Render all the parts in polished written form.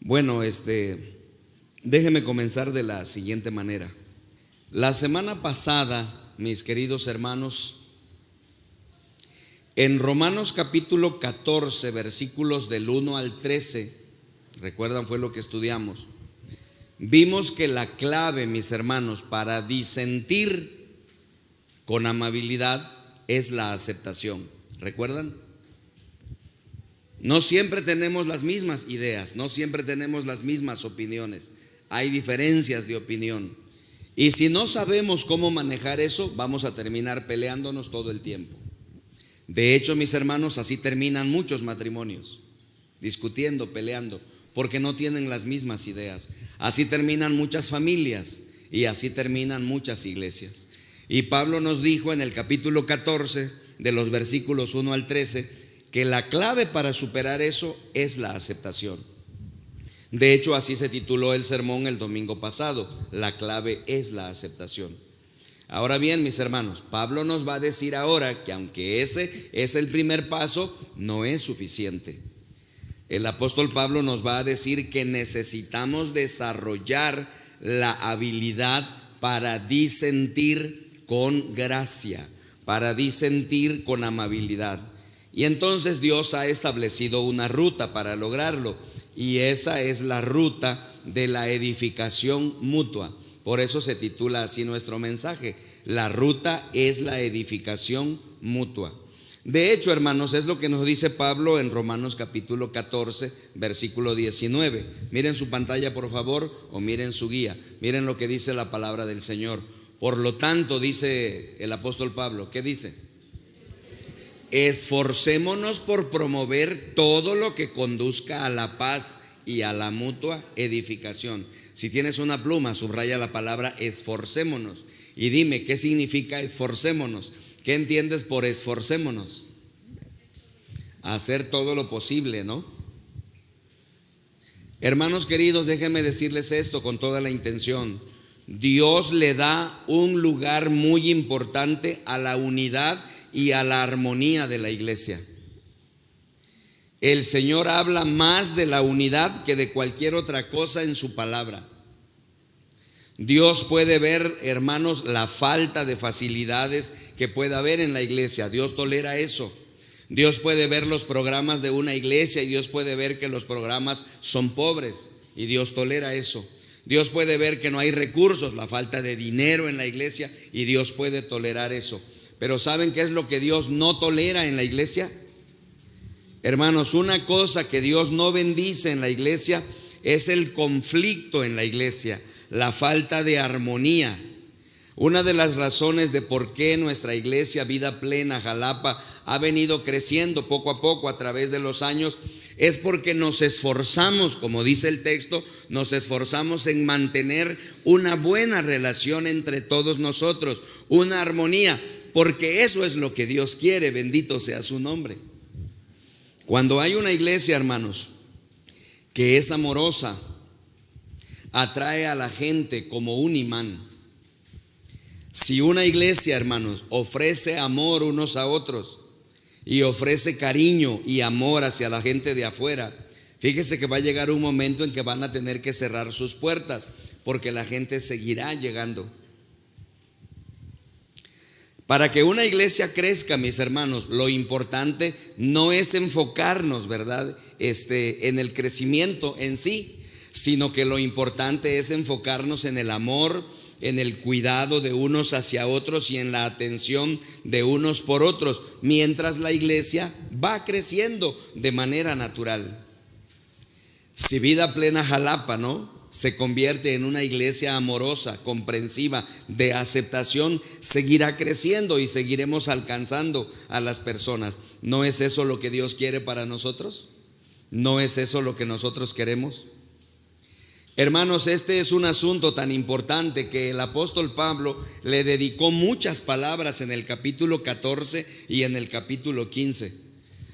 Bueno, déjeme comenzar de la siguiente manera. La semana pasada, mis queridos hermanos, en Romanos capítulo 14, versículos del 1 al 13, recuerdan, fue lo que estudiamos. Vimos que la clave, mis hermanos, para disentir con amabilidad es la aceptación. ¿Recuerdan? No siempre tenemos las mismas ideas, no siempre tenemos las mismas opiniones. Hay diferencias de opinión. Y si no sabemos cómo manejar eso, vamos a terminar peleándonos todo el tiempo. De hecho, mis hermanos, así terminan muchos matrimonios, discutiendo, peleando, porque no tienen las mismas ideas. Así terminan muchas familias y así terminan muchas iglesias. Y Pablo nos dijo en el capítulo 14, de los versículos 1 al 13, que la clave para superar eso es la aceptación. De hecho, así se tituló el sermón el domingo pasado: la clave es la aceptación. Ahora bien, mis hermanos, Pablo nos va a decir ahora que aunque ese es el primer paso, no es suficiente. El apóstol Pablo nos va a decir que necesitamos desarrollar la habilidad para disentir con gracia, para disentir con amabilidad. Y entonces Dios ha establecido una ruta para lograrlo, y esa es la ruta de la edificación mutua. Por eso se titula así nuestro mensaje: la ruta es la edificación mutua. De hecho, hermanos, es lo que nos dice Pablo en Romanos capítulo 14, versículo 19. Miren su pantalla, por favor, o miren su guía. Miren lo que dice la palabra del Señor. Por lo tanto, dice el apóstol Pablo, ¿qué dice? Esforcémonos por promover todo lo que conduzca a la paz y a la mutua edificación. Si tienes una pluma, subraya la palabra esforcémonos y dime, ¿qué significa esforcémonos? ¿Qué entiendes por esforcémonos? Hacer todo lo posible, ¿no? Hermanos queridos, déjenme decirles esto con toda la intención. Dios le da un lugar muy importante a la unidad y a la armonía de la iglesia. El Señor habla más de la unidad que de cualquier otra cosa en su palabra. Dios puede ver, hermanos, la falta de facilidades que pueda haber en la iglesia. Dios tolera eso. Dios puede ver los programas de una iglesia y Dios puede ver que los programas son pobres y Dios tolera eso. Dios puede ver que no hay recursos, la falta de dinero en la iglesia, y Dios puede tolerar eso. Pero ¿saben qué es lo que Dios no tolera en la iglesia? Hermanos, una cosa que Dios no bendice en la iglesia es el conflicto en la iglesia, la falta de armonía. Una de las razones de por qué nuestra iglesia Vida Plena Jalapa ha venido creciendo poco a poco a través de los años es porque nos esforzamos, como dice el texto, nos esforzamos en mantener una buena relación entre todos nosotros, una armonía, porque eso es lo que Dios quiere, bendito sea su nombre. Cuando hay una iglesia, hermanos, que es amorosa, atrae a la gente como un imán. Si una iglesia, hermanos, ofrece amor unos a otros y ofrece cariño y amor hacia la gente de afuera, fíjese que va a llegar un momento en que van a tener que cerrar sus puertas, porque la gente seguirá llegando. Para que una iglesia crezca, mis hermanos, lo importante no es enfocarnos, ¿verdad?, en el crecimiento en sí, sino que lo importante es enfocarnos en el amor, en el cuidado de unos hacia otros y en la atención de unos por otros, mientras la iglesia va creciendo de manera natural. Si Vida Plena Jalapa, ¿no?, se convierte en una iglesia amorosa, comprensiva, de aceptación, seguirá creciendo y seguiremos alcanzando a las personas. ¿No es eso lo que Dios quiere para nosotros? ¿No es eso lo que nosotros queremos? Hermanos, este es un asunto tan importante que el apóstol Pablo le dedicó muchas palabras en el capítulo 14 y en el capítulo 15.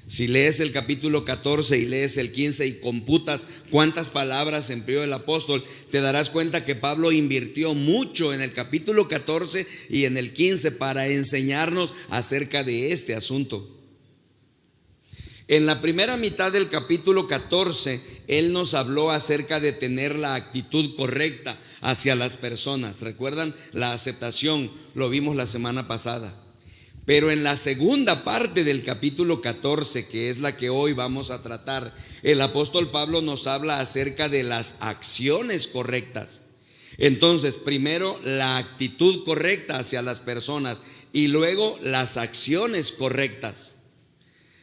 Si lees el capítulo 14 y lees el 15 y computas cuántas palabras empleó el apóstol, te darás cuenta que Pablo invirtió mucho en el capítulo 14 y en el 15 para enseñarnos acerca de este asunto. En la primera mitad del capítulo 14, Él nos habló acerca de tener la actitud correcta hacia las personas. ¿Recuerdan? La aceptación, lo vimos la semana pasada. Pero en la segunda parte del capítulo 14, que es la que hoy vamos a tratar, el apóstol Pablo nos habla acerca de las acciones correctas. Entonces, primero la actitud correcta hacia las personas y luego las acciones correctas.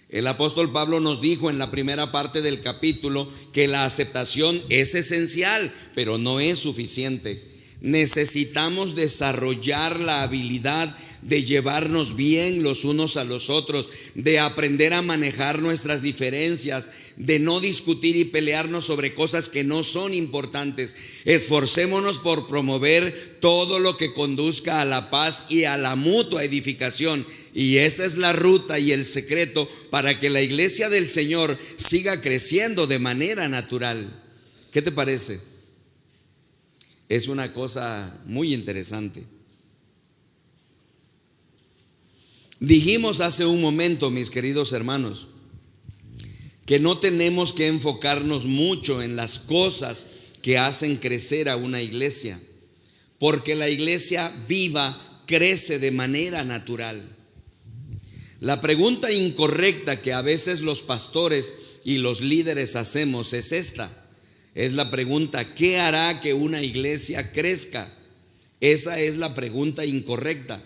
El apóstol Pablo nos dijo en la primera parte del capítulo que la aceptación es esencial, pero no es suficiente. Necesitamos desarrollar la habilidad de llevarnos bien los unos a los otros, de aprender a manejar nuestras diferencias, de no discutir y pelearnos sobre cosas que no son importantes. Esforcémonos por promover todo lo que conduzca a la paz y a la mutua edificación. Y esa es la ruta y el secreto para que la iglesia del Señor siga creciendo de manera natural. ¿Qué te parece? Es una cosa muy interesante. Dijimos hace un momento, mis queridos hermanos, que no tenemos que enfocarnos mucho en las cosas que hacen crecer a una iglesia, porque la iglesia viva crece de manera natural. La pregunta incorrecta que a veces los pastores y los líderes hacemos es esta. Es la pregunta: ¿qué hará que una iglesia crezca? Esa es la pregunta incorrecta.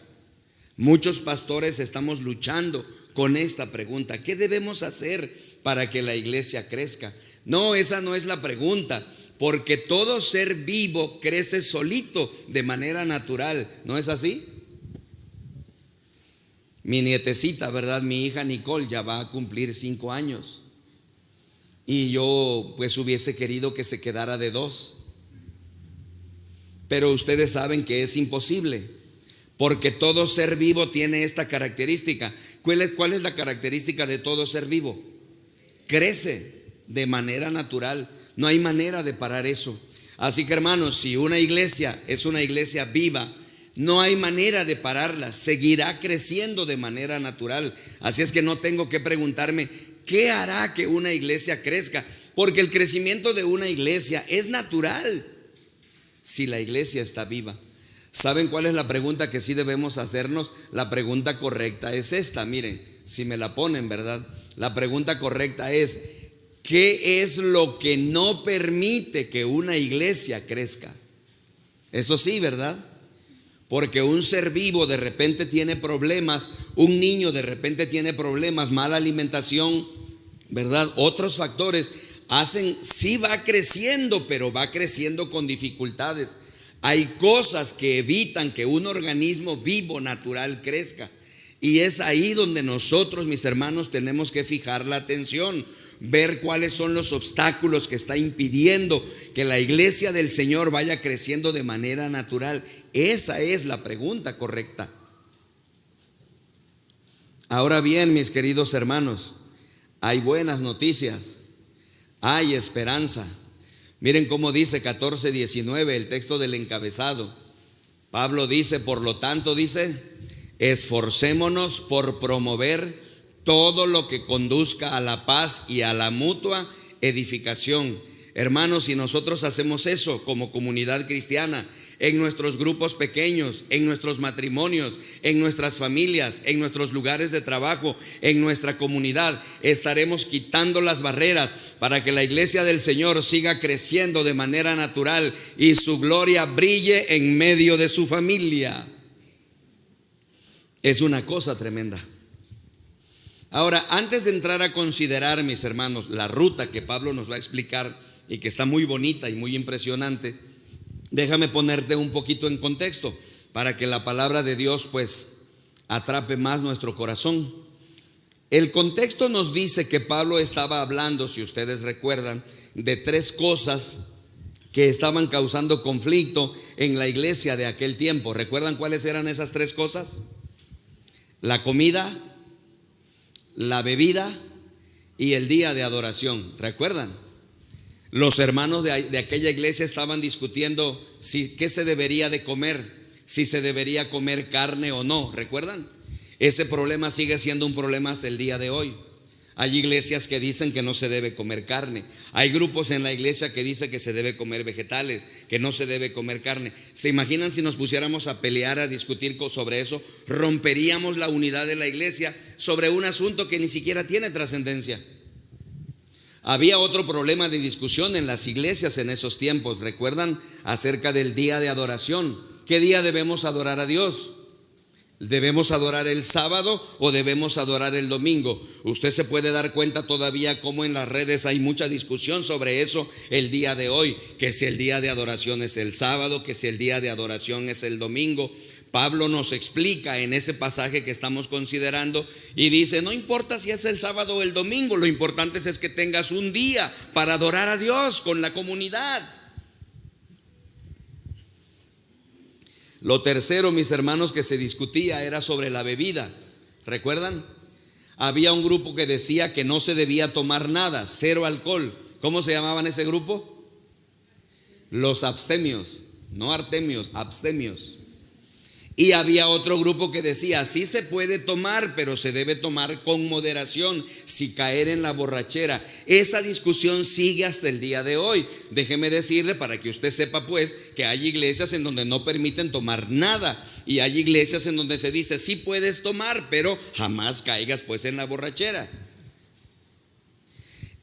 Muchos pastores estamos luchando con esta pregunta: ¿qué debemos hacer para que la iglesia crezca? No, esa no es la pregunta, porque todo ser vivo crece solito de manera natural. ¿No es así? Mi nietecita, ¿verdad? Mi hija Nicole ya va a cumplir 5 años. Y yo pues hubiese querido que se quedara de 2. Pero ustedes saben que es imposible, porque todo ser vivo tiene esta característica. ¿Cuál es la característica de todo ser vivo? Crece de manera natural. No hay manera de parar eso. Así que, hermanos, si una iglesia es una iglesia viva, no hay manera de pararla. Seguirá creciendo de manera natural. Así es que no tengo que preguntarme ¿qué hará que una iglesia crezca? Porque el crecimiento de una iglesia es natural si la iglesia está viva. ¿Saben cuál es la pregunta que sí debemos hacernos? La pregunta correcta es esta. Miren, si me la ponen, ¿verdad? La pregunta correcta es: ¿qué es lo que no permite que una iglesia crezca? Eso sí, ¿verdad? Porque un ser vivo de repente tiene problemas, un niño de repente tiene problemas, mala alimentación, ¿verdad? Otros factores hacen, sí va creciendo, pero va creciendo con dificultades. Hay cosas que evitan que un organismo vivo, natural, crezca. Y es ahí donde nosotros, mis hermanos, tenemos que fijar la atención, ver cuáles son los obstáculos que está impidiendo que la iglesia del Señor vaya creciendo de manera natural. Esa es la pregunta correcta. Ahora bien, mis queridos hermanos, hay buenas noticias, hay esperanza. Miren cómo dice 14:19, el texto del encabezado. Pablo dice: por lo tanto, dice, esforcémonos por promover todo lo que conduzca a la paz y a la mutua edificación. Hermanos, si nosotros hacemos eso como comunidad cristiana, en nuestros grupos pequeños, en nuestros matrimonios, en nuestras familias, en nuestros lugares de trabajo, en nuestra comunidad, estaremos quitando las barreras para que la iglesia del Señor siga creciendo de manera natural y su gloria brille en medio de su familia. Es una cosa tremenda. Ahora, antes de entrar a considerar, mis hermanos, la ruta que Pablo nos va a explicar y que está muy bonita y muy impresionante, déjame ponerte un poquito en contexto para que la palabra de Dios pues atrape más nuestro corazón. El contexto nos dice que Pablo estaba hablando, si ustedes recuerdan, de 3 cosas que estaban causando conflicto en la iglesia de aquel tiempo. ¿Recuerdan cuáles eran esas 3 cosas? La comida, la bebida y el día de adoración. ¿Recuerdan? Los hermanos de aquella iglesia estaban discutiendo qué se debería de comer, si se debería comer carne o no. ¿Recuerdan? Ese problema sigue siendo un problema hasta el día de hoy. Hay iglesias que dicen que no se debe comer carne. Hay grupos en la iglesia que dicen que se debe comer vegetales, que no se debe comer carne. ¿Se imaginan si nos pusiéramos a pelear, a discutir sobre eso? Romperíamos la unidad de la iglesia sobre un asunto que ni siquiera tiene trascendencia. Había otro problema de discusión en las iglesias en esos tiempos. ¿Recuerdan? Acerca del día de adoración. ¿Qué día debemos adorar a Dios? ¿Debemos adorar el sábado o debemos adorar el domingo? Usted se puede dar cuenta todavía cómo en las redes hay mucha discusión sobre eso el día de hoy, que si el día de adoración es el sábado, que si el día de adoración es el domingo. Pablo nos explica en ese pasaje que estamos considerando y dice: no importa si es el sábado o el domingo, lo importante es que tengas un día para adorar a Dios con la comunidad. Lo tercero, mis hermanos, que se discutía era sobre la bebida. ¿Recuerdan? Había un grupo que decía que no se debía tomar nada, cero alcohol. ¿Cómo se llamaban ese grupo? Los abstemios, no artemios, abstemios. Y había otro grupo que decía: sí se puede tomar, pero se debe tomar con moderación, sin caer en la borrachera. Esa discusión sigue hasta el día de hoy. Déjeme decirle, para que usted sepa pues, que hay iglesias en donde no permiten tomar nada, y hay iglesias en donde se dice: sí puedes tomar, pero jamás caigas pues en la borrachera.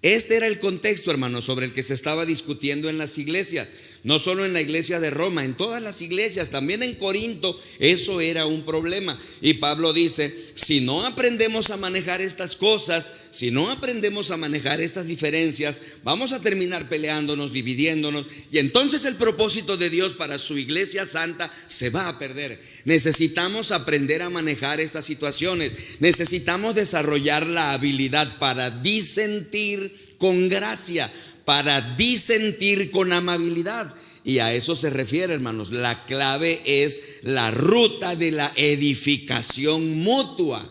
Este era el contexto, hermanos, sobre el que se estaba discutiendo en las iglesias. No solo en la iglesia de Roma, en todas las iglesias, también en Corinto, eso era un problema. Y Pablo dice: si no aprendemos a manejar estas cosas, si no aprendemos a manejar estas diferencias, vamos a terminar peleándonos, dividiéndonos, y entonces el propósito de Dios para su iglesia santa se va a perder. Necesitamos aprender a manejar estas situaciones. Necesitamos desarrollar la habilidad para disentir con gracia, para disentir con amabilidad. Y a eso se refiere, hermanos. La clave es la ruta de la edificación mutua.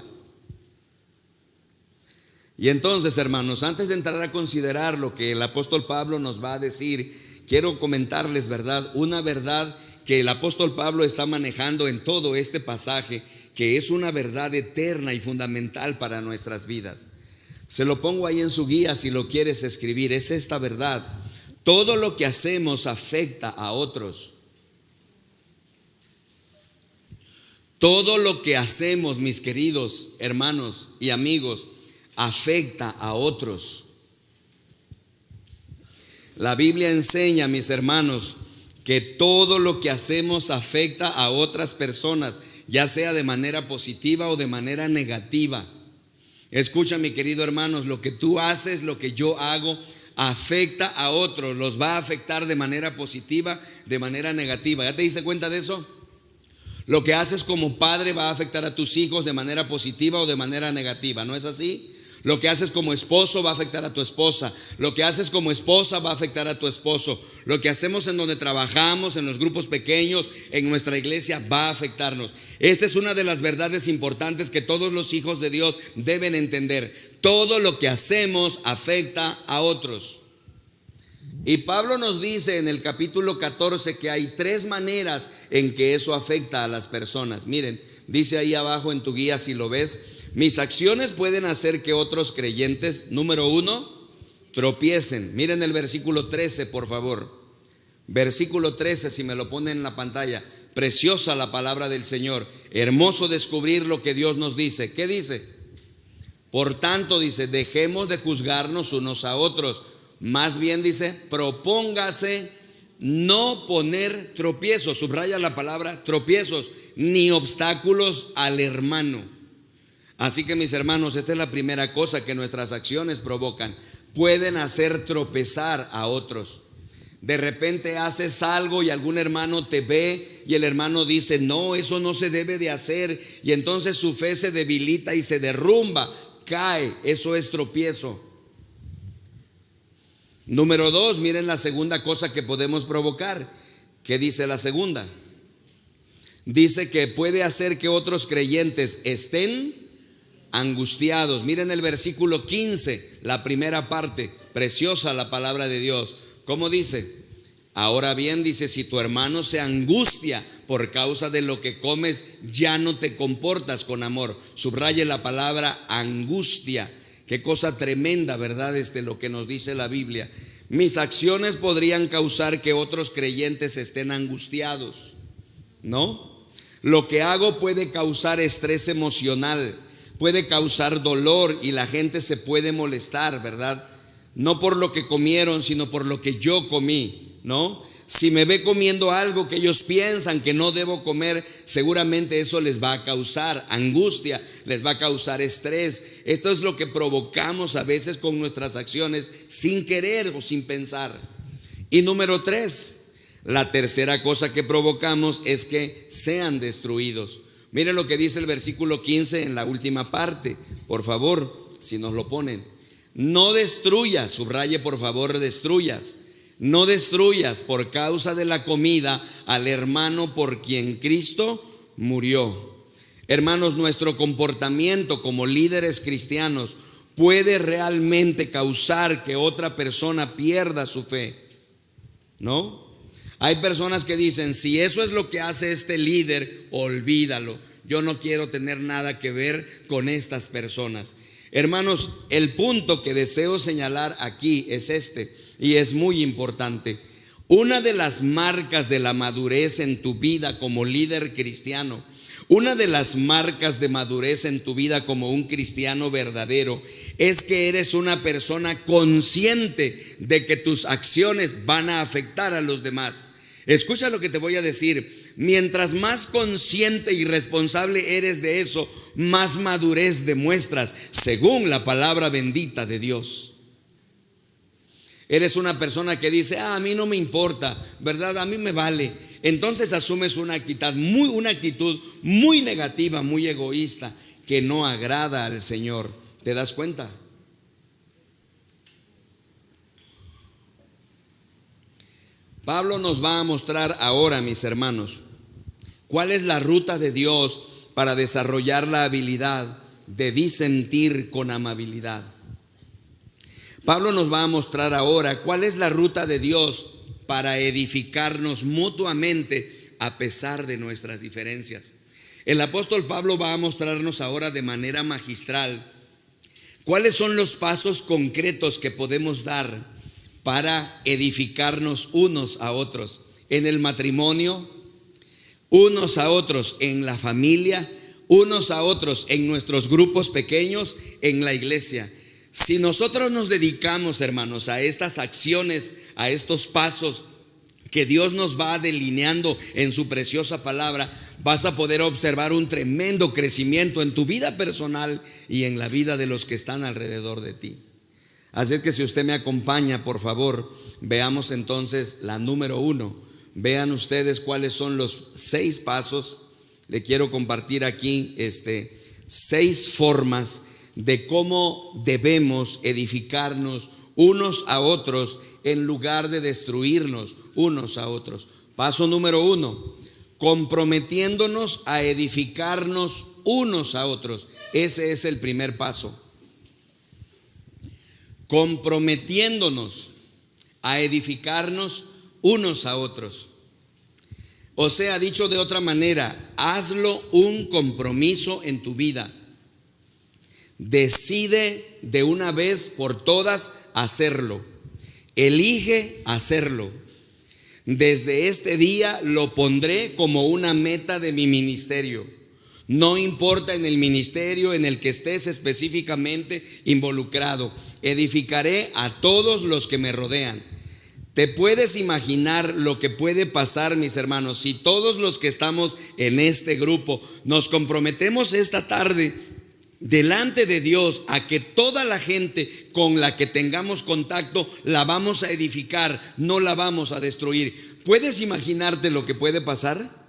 Y entonces, hermanos, antes de entrar a considerar lo que el apóstol Pablo nos va a decir, quiero comentarles, ¿verdad?, una verdad que el apóstol Pablo está manejando en todo este pasaje, que es una verdad eterna y fundamental para nuestras vidas. Se lo pongo ahí en su guía si lo quieres escribir. Es esta verdad: todo lo que hacemos afecta a otros. Todo lo que hacemos, mis queridos hermanos y amigos, afecta a otros. La Biblia enseña, mis hermanos, que todo lo que hacemos afecta a otras personas, ya sea de manera positiva o de manera negativa. Escucha, mi querido hermanos, lo que tú haces, lo que yo hago, afecta a otros. Los va a afectar de manera positiva, de manera negativa. ¿Ya te diste cuenta de eso? Lo que haces como padre va a afectar a tus hijos de manera positiva o de manera negativa. ¿No es así? Lo que haces como esposo va a afectar a tu esposa. Lo que haces como esposa va a afectar a tu esposo. Lo que hacemos en donde trabajamos, en los grupos pequeños, en nuestra iglesia, va a afectarnos. Esta es una de las verdades importantes que todos los hijos de Dios deben entender. Todo lo que hacemos afecta a otros. Y Pablo nos dice en el capítulo 14 que hay 3 maneras en que eso afecta a las personas. Miren, dice ahí abajo en tu guía, si lo ves: mis acciones pueden hacer que otros creyentes, número 1, tropiecen. Miren el versículo 13, por favor. Versículo 13, si me lo ponen en la pantalla. Preciosa la palabra del Señor. Hermoso descubrir lo que Dios nos dice. ¿Qué dice? Por tanto, dice, dejemos de juzgarnos unos a otros. Más bien, dice, propóngase no poner tropiezos. Subraya la palabra tropiezos, ni obstáculos al hermano. Así que, mis hermanos, esta es la primera cosa que nuestras acciones provocan. Pueden hacer tropezar a otros. De repente haces algo y algún hermano te ve y el hermano dice: no, eso no se debe de hacer, y entonces su fe se debilita y se derrumba, cae. Eso es tropiezo. Número 2, miren la segunda cosa que podemos provocar. ¿Qué dice la segunda? Dice que puede hacer que otros creyentes estén angustiados. Miren el versículo 15, la primera parte. Preciosa la palabra de Dios. ¿Cómo dice? Ahora bien, dice, si tu hermano se angustia por causa de lo que comes, ya no te comportas con amor. Subraye la palabra angustia. Qué cosa tremenda, ¿verdad? Lo que nos dice la Biblia. Mis acciones podrían causar que otros creyentes estén angustiados, ¿no? Lo que hago puede causar estrés emocional, puede causar dolor y la gente se puede molestar, ¿verdad? No por lo que comieron, sino por lo que yo comí, ¿no? Si me ve comiendo algo que ellos piensan que no debo comer, seguramente eso les va a causar angustia, les va a causar estrés. Esto es lo que provocamos a veces con nuestras acciones sin querer o sin pensar. Y número 3, la tercera cosa que provocamos es que sean destruidos. Miren lo que dice el versículo 15 en la última parte, por favor, si nos lo ponen. No destruyas, subraye por favor, destruyas. No destruyas por causa de la comida al hermano por quien Cristo murió. Hermanos, nuestro comportamiento como líderes cristianos puede realmente causar que otra persona pierda su fe, ¿no? Hay personas que dicen, si eso es lo que hace este líder, olvídalo. Yo no quiero tener nada que ver con estas personas. Hermanos, el punto que deseo señalar aquí es y es muy importante. Una de las marcas de la madurez en tu vida como líder cristiano, una de las marcas de madurez en tu vida como un cristiano verdadero, es que eres una persona consciente de que tus acciones van a afectar a los demás. Escucha lo que te voy a decir. Mientras más consciente y responsable eres de eso, más madurez demuestras, según la palabra bendita de Dios. Eres una persona que dice, a mí no me importa, ¿verdad? A mí me vale. Entonces asumes una actitud muy negativa, muy egoísta, que no agrada al Señor. ¿Te das cuenta? Pablo nos va a mostrar ahora, mis hermanos, cuál es la ruta de Dios para desarrollar la habilidad de disentir con amabilidad. Pablo nos va a mostrar ahora cuál es la ruta de Dios para edificarnos mutuamente a pesar de nuestras diferencias. El apóstol Pablo va a mostrarnos ahora de manera magistral cuáles son los pasos concretos que podemos dar para edificarnos unos a otros en el matrimonio, unos a otros en la familia, unos a otros en nuestros grupos pequeños, en la iglesia. Si nosotros nos dedicamos, hermanos, a estas acciones, a estos pasos que Dios nos va delineando en su preciosa palabra, vas a poder observar un tremendo crecimiento en tu vida personal y en la vida de los que están alrededor de ti. Así es que si usted me acompaña, por favor, veamos entonces la número 1. Vean ustedes cuáles son los 6 pasos. Le quiero compartir aquí 6 formas de cómo debemos edificarnos unos a otros en lugar de destruirnos unos a otros. Paso número 1, comprometiéndonos a edificarnos unos a otros. Ese es el primer paso. Comprometiéndonos a edificarnos unos a otros. O sea, dicho de otra manera, hazlo un compromiso en tu vida. Decide de una vez por todas hacerlo. Elige hacerlo. Desde este día lo pondré como una meta de mi ministerio. No importa en el ministerio en el que estés específicamente involucrado, edificaré a todos los que me rodean. ¿Te puedes imaginar lo que puede pasar, mis hermanos, si todos los que estamos en este grupo nos comprometemos esta tarde delante de Dios a que toda la gente con la que tengamos contacto la vamos a edificar, no la vamos a destruir? ¿Puedes imaginarte lo que puede pasar?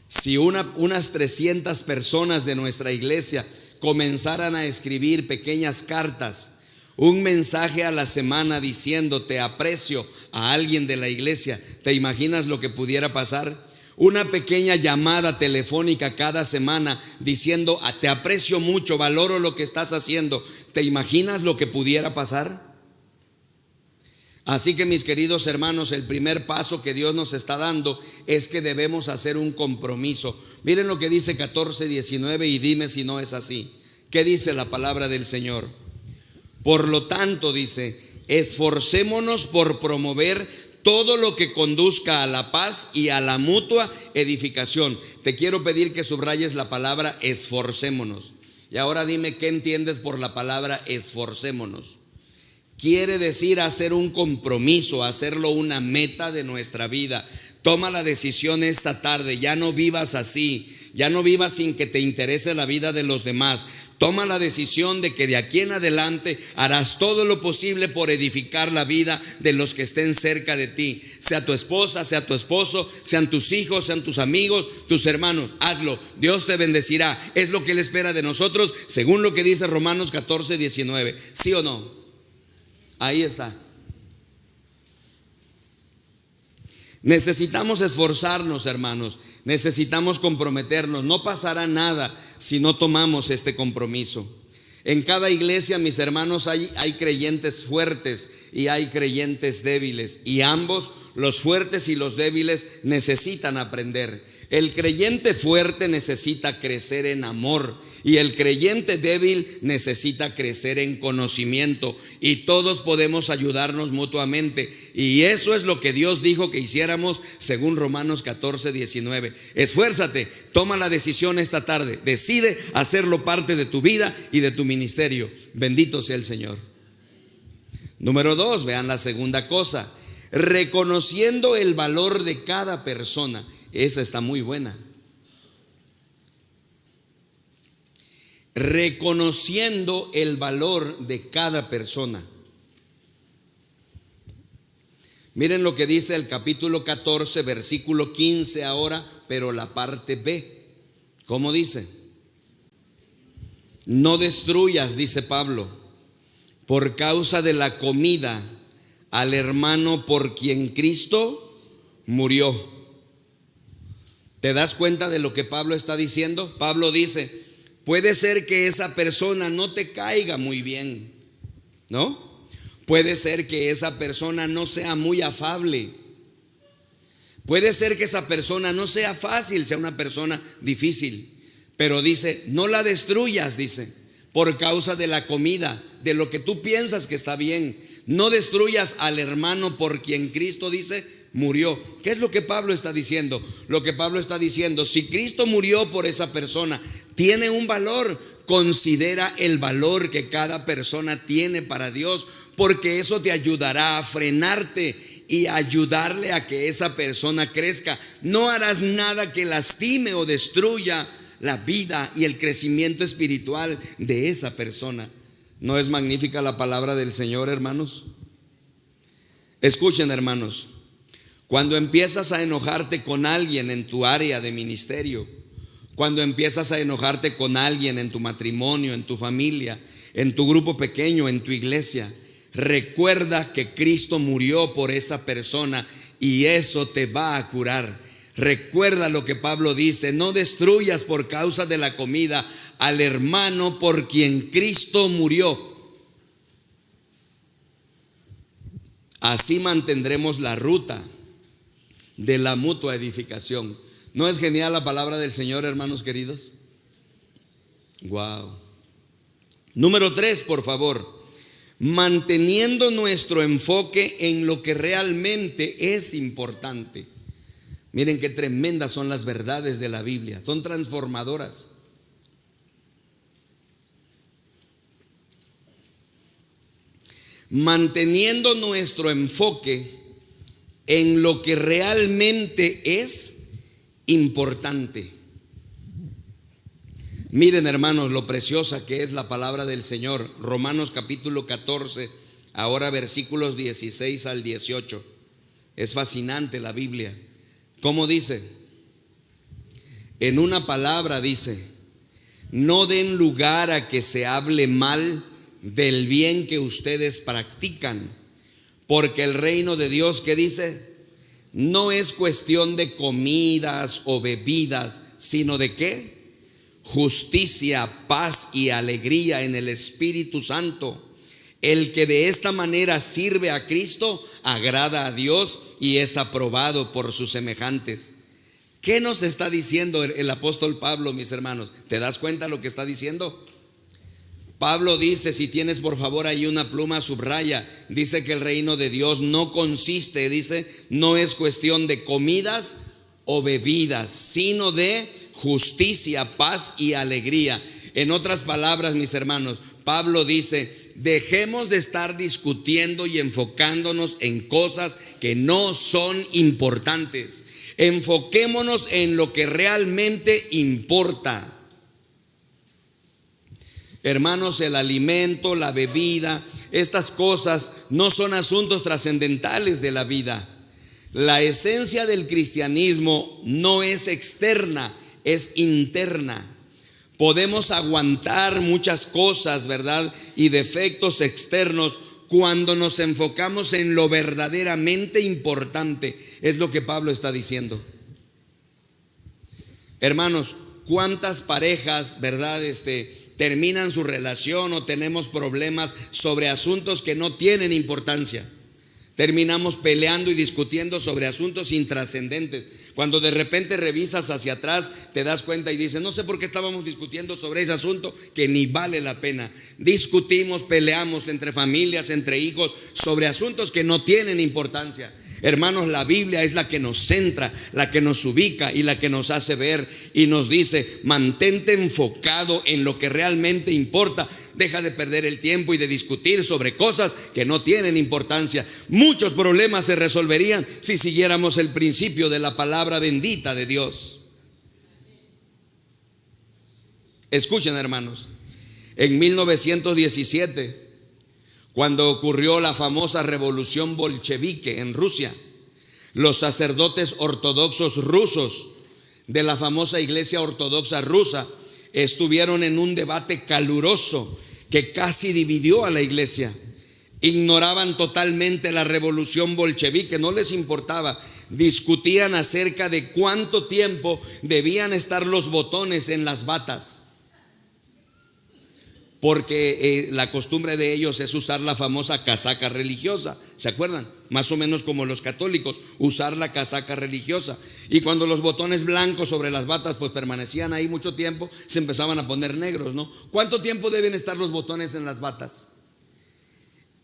Si unas 300 personas de nuestra iglesia comenzaran a escribir pequeñas cartas, un mensaje a la semana diciendo te aprecio a alguien de la iglesia, ¿te imaginas lo que pudiera pasar? Una pequeña llamada telefónica cada semana diciendo te aprecio mucho, valoro lo que estás haciendo, ¿te imaginas lo que pudiera pasar? Así que, mis queridos hermanos, el primer paso que Dios nos está dando es que debemos hacer un compromiso. Miren lo que dice 14:19 y dime si no es así. ¿Qué dice la palabra del Señor? Por lo tanto, dice, esforcémonos por promover todo lo que conduzca a la paz y a la mutua edificación. Te quiero pedir que subrayes la palabra esforcémonos. Y ahora dime qué entiendes por la palabra esforcémonos. Quiere decir hacer un compromiso, hacerlo una meta de nuestra vida. Toma la decisión esta tarde, ya no vivas así, ya no vivas sin que te interese la vida de los demás. Toma la decisión de que de aquí en adelante harás todo lo posible por edificar la vida de los que estén cerca de ti. Sea tu esposa, sea tu esposo, sean tus hijos, sean tus amigos, tus hermanos. Hazlo, Dios te bendecirá. Es lo que Él espera de nosotros, según lo que dice Romanos 14:19. ¿Sí o no? Ahí está. Necesitamos esforzarnos, hermanos. Necesitamos comprometernos. No pasará nada si no tomamos este compromiso. En cada iglesia, mis hermanos, hay creyentes fuertes y hay creyentes débiles. Y ambos, los fuertes y los débiles, necesitan aprender. El creyente fuerte necesita crecer en amor y el creyente débil necesita crecer en conocimiento, y todos podemos ayudarnos mutuamente, y eso es lo que Dios dijo que hiciéramos según Romanos 14:19. Esfuérzate, toma la decisión esta tarde, decide hacerlo parte de tu vida y de tu ministerio. Bendito sea el Señor. Número 2, vean la segunda cosa: reconociendo el valor de cada persona. Esa está muy buena. Reconociendo el valor de cada persona. Miren lo que dice el capítulo 14, versículo 15 ahora, pero la parte B. ¿Cómo dice? No destruyas, dice Pablo, por causa de la comida al hermano por quien Cristo murió. ¿Te das cuenta de lo que Pablo está diciendo? Pablo dice, puede ser que esa persona no te caiga muy bien, ¿no? Puede ser que esa persona no sea muy afable. Puede ser que esa persona no sea fácil, sea una persona difícil. Pero dice, no la destruyas, dice, por causa de la comida, de lo que tú piensas que está bien. No destruyas al hermano por quien Cristo, dice, murió. ¿Qué es lo que Pablo está diciendo? Lo que Pablo está diciendo, si Cristo murió por esa persona, tiene un valor. Considera el valor que cada persona tiene para Dios, porque eso te ayudará a frenarte y a ayudarle a que esa persona crezca. No harás nada que lastime o destruya la vida y el crecimiento espiritual de esa persona. ¿No es magnífica la palabra del Señor, hermanos? Escuchen, hermanos. Cuando empiezas a enojarte con alguien en tu área de ministerio, cuando empiezas a enojarte con alguien en tu matrimonio, en tu familia, en tu grupo pequeño, en tu iglesia, recuerda que Cristo murió por esa persona y eso te va a curar. Recuerda lo que Pablo dice, no destruyas por causa de la comida al hermano por quien Cristo murió. Así mantendremos la ruta de la mutua edificación. ¿No es genial la palabra del Señor, hermanos queridos? Wow. Número 3, por favor. Manteniendo nuestro enfoque en lo que realmente es importante. Miren qué tremendas son las verdades de la Biblia. Son transformadoras. Manteniendo nuestro enfoque en lo que realmente es importante. Miren, hermanos, lo preciosa que es la palabra del Señor. Romanos capítulo 14, ahora versículos 16 al 18. Es fascinante la Biblia. ¿Cómo dice? En una palabra dice, no den lugar a que se hable mal del bien que ustedes practican, porque el reino de Dios, ¿qué dice? No es cuestión de comidas o bebidas, sino de ¿qué? Justicia, paz y alegría en el Espíritu Santo. El que de esta manera sirve a Cristo agrada a Dios y es aprobado por sus semejantes. ¿Qué nos está diciendo el apóstol Pablo, mis hermanos? ¿Te das cuenta lo que está diciendo? Pablo dice, si tienes por favor ahí una pluma, subraya, dice que el reino de Dios no consiste, dice, no es cuestión de comidas o bebidas, sino de justicia, paz y alegría. En otras palabras, mis hermanos, Pablo dice, dejemos de estar discutiendo y enfocándonos en cosas que no son importantes. Enfoquémonos en lo que realmente importa. Hermanos, el alimento, la bebida, estas cosas no son asuntos trascendentales de la vida. La esencia del cristianismo no es externa, es interna. Podemos aguantar muchas cosas, ¿verdad? Y defectos externos cuando nos enfocamos en lo verdaderamente importante. Es lo que Pablo está diciendo. Hermanos, ¿cuántas parejas, verdad, terminan su relación o tenemos problemas sobre asuntos que no tienen importancia? Terminamos peleando y discutiendo sobre asuntos intrascendentes. Cuando de repente revisas hacia atrás, te das cuenta y dices, no sé por qué estábamos discutiendo sobre ese asunto que ni vale la pena. Discutimos, peleamos entre familias, entre hijos, sobre asuntos que no tienen importancia. Hermanos, la Biblia es la que nos centra, la que nos ubica y la que nos hace ver y nos dice, mantente enfocado en lo que realmente importa. Deja de perder el tiempo y de discutir sobre cosas que no tienen importancia. Muchos problemas se resolverían si siguiéramos el principio de la palabra bendita de Dios. Escuchen, hermanos, en 1917, cuando ocurrió la famosa revolución bolchevique en Rusia, los sacerdotes ortodoxos rusos de la famosa iglesia ortodoxa rusa estuvieron en un debate caluroso que casi dividió a la iglesia. Ignoraban totalmente la revolución bolchevique, no les importaba. Discutían acerca de cuánto tiempo debían estar los botones en las batas, porque la costumbre de ellos es usar la famosa casaca religiosa. ¿Se acuerdan? Más o menos como los católicos, usar la casaca religiosa. Y cuando los botones blancos sobre las batas pues permanecían ahí mucho tiempo, se empezaban a poner negros, ¿no? ¿Cuánto tiempo deben estar los botones en las batas?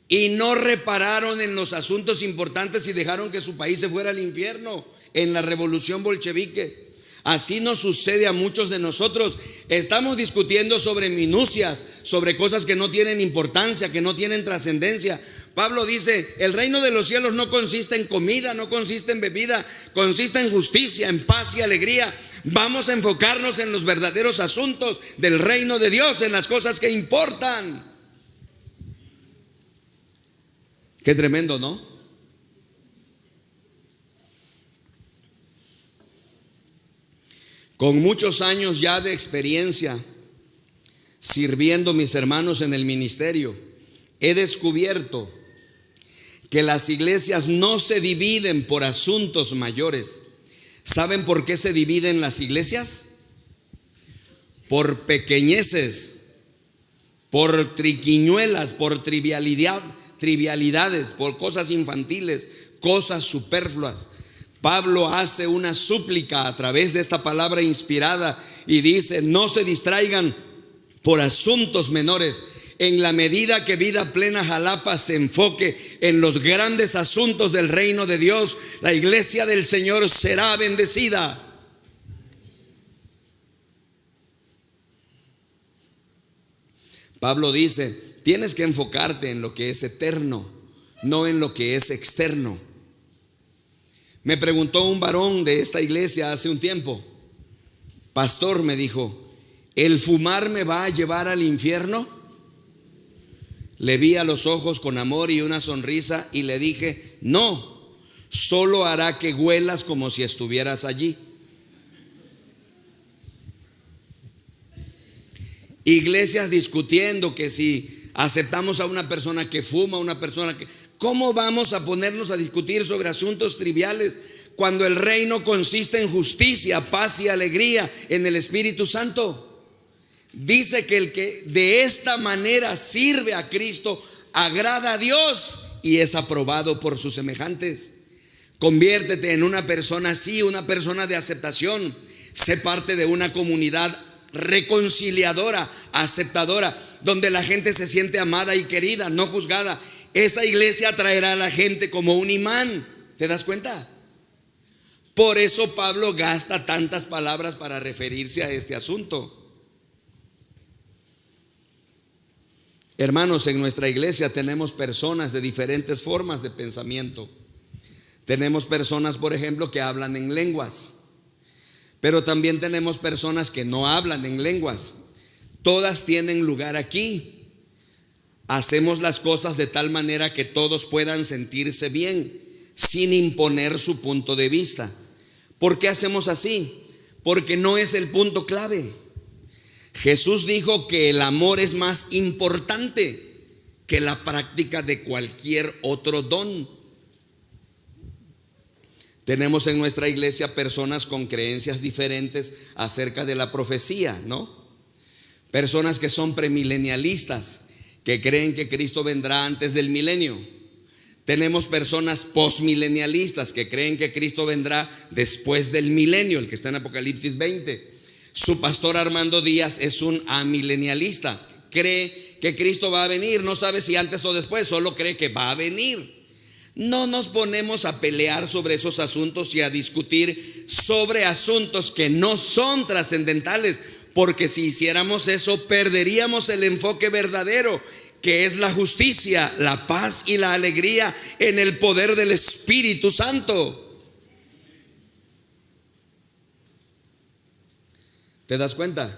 Y no repararon en los asuntos importantes y dejaron que su país se fuera al infierno en la revolución bolchevique. Así nos sucede a muchos de nosotros. Estamos discutiendo sobre minucias, sobre cosas que no tienen importancia, que no tienen trascendencia. Pablo dice, el reino de los cielos no consiste en comida, no consiste en bebida, consiste en justicia, en paz y alegría. Vamos a enfocarnos en los verdaderos asuntos del reino de Dios, en las cosas que importan. Qué tremendo, ¿no? Con muchos años ya de experiencia sirviendo, mis hermanos, en el ministerio, he descubierto que las iglesias no se dividen por asuntos mayores. ¿Saben por qué se dividen las iglesias? Por pequeñeces, por triquiñuelas, por trivialidades, por cosas infantiles, cosas superfluas. Pablo hace una súplica a través de esta palabra inspirada y dice, no se distraigan por asuntos menores. En la medida que Vida Plena Jalapa se enfoque en los grandes asuntos del reino de Dios, la iglesia del Señor será bendecida. Pablo dice, tienes que enfocarte en lo que es eterno, no en lo que es externo. Me preguntó un varón de esta iglesia hace un tiempo, pastor, me dijo, ¿el fumar me va a llevar al infierno? Le vi a los ojos con amor y una sonrisa y le dije, no, solo hará que huelas como si estuvieras allí. Iglesias discutiendo que si aceptamos a una persona que fuma, una persona que... ¿Cómo vamos a ponernos a discutir sobre asuntos triviales cuando el reino consiste en justicia, paz y alegría en el Espíritu Santo? Dice que el que de esta manera sirve a Cristo agrada a Dios y es aprobado por sus semejantes. Conviértete en una persona así, una persona de aceptación. Sé parte de una comunidad reconciliadora, aceptadora, donde la gente se siente amada y querida, no juzgada. Esa iglesia atraerá a la gente como un imán. ¿Te das cuenta? Por eso Pablo gasta tantas palabras para referirse a este asunto. Hermanos, en nuestra iglesia tenemos personas de diferentes formas de pensamiento. Tenemos personas, por ejemplo, que hablan en lenguas, pero también tenemos personas que no hablan en lenguas. Todas tienen lugar aquí. Hacemos las cosas de tal manera que todos puedan sentirse bien, sin imponer su punto de vista. ¿Por qué hacemos así? Porque no es el punto clave. Jesús dijo que el amor es más importante que la práctica de cualquier otro don. Tenemos en nuestra iglesia personas con creencias diferentes acerca de la profecía, ¿no? Personas que son premilenialistas, que creen que Cristo vendrá antes del milenio. Tenemos personas postmilenialistas que creen que Cristo vendrá después del milenio, el que está en Apocalipsis 20. Su pastor Armando Díaz es un amilenialista. Cree que Cristo va a venir, no sabe si antes o después, solo cree que va a venir. No nos ponemos a pelear sobre esos asuntos y a discutir sobre asuntos que no son trascendentales, porque si hiciéramos eso perderíamos el enfoque verdadero, que es la justicia, la paz y la alegría en el poder del Espíritu Santo. ¿Te das cuenta?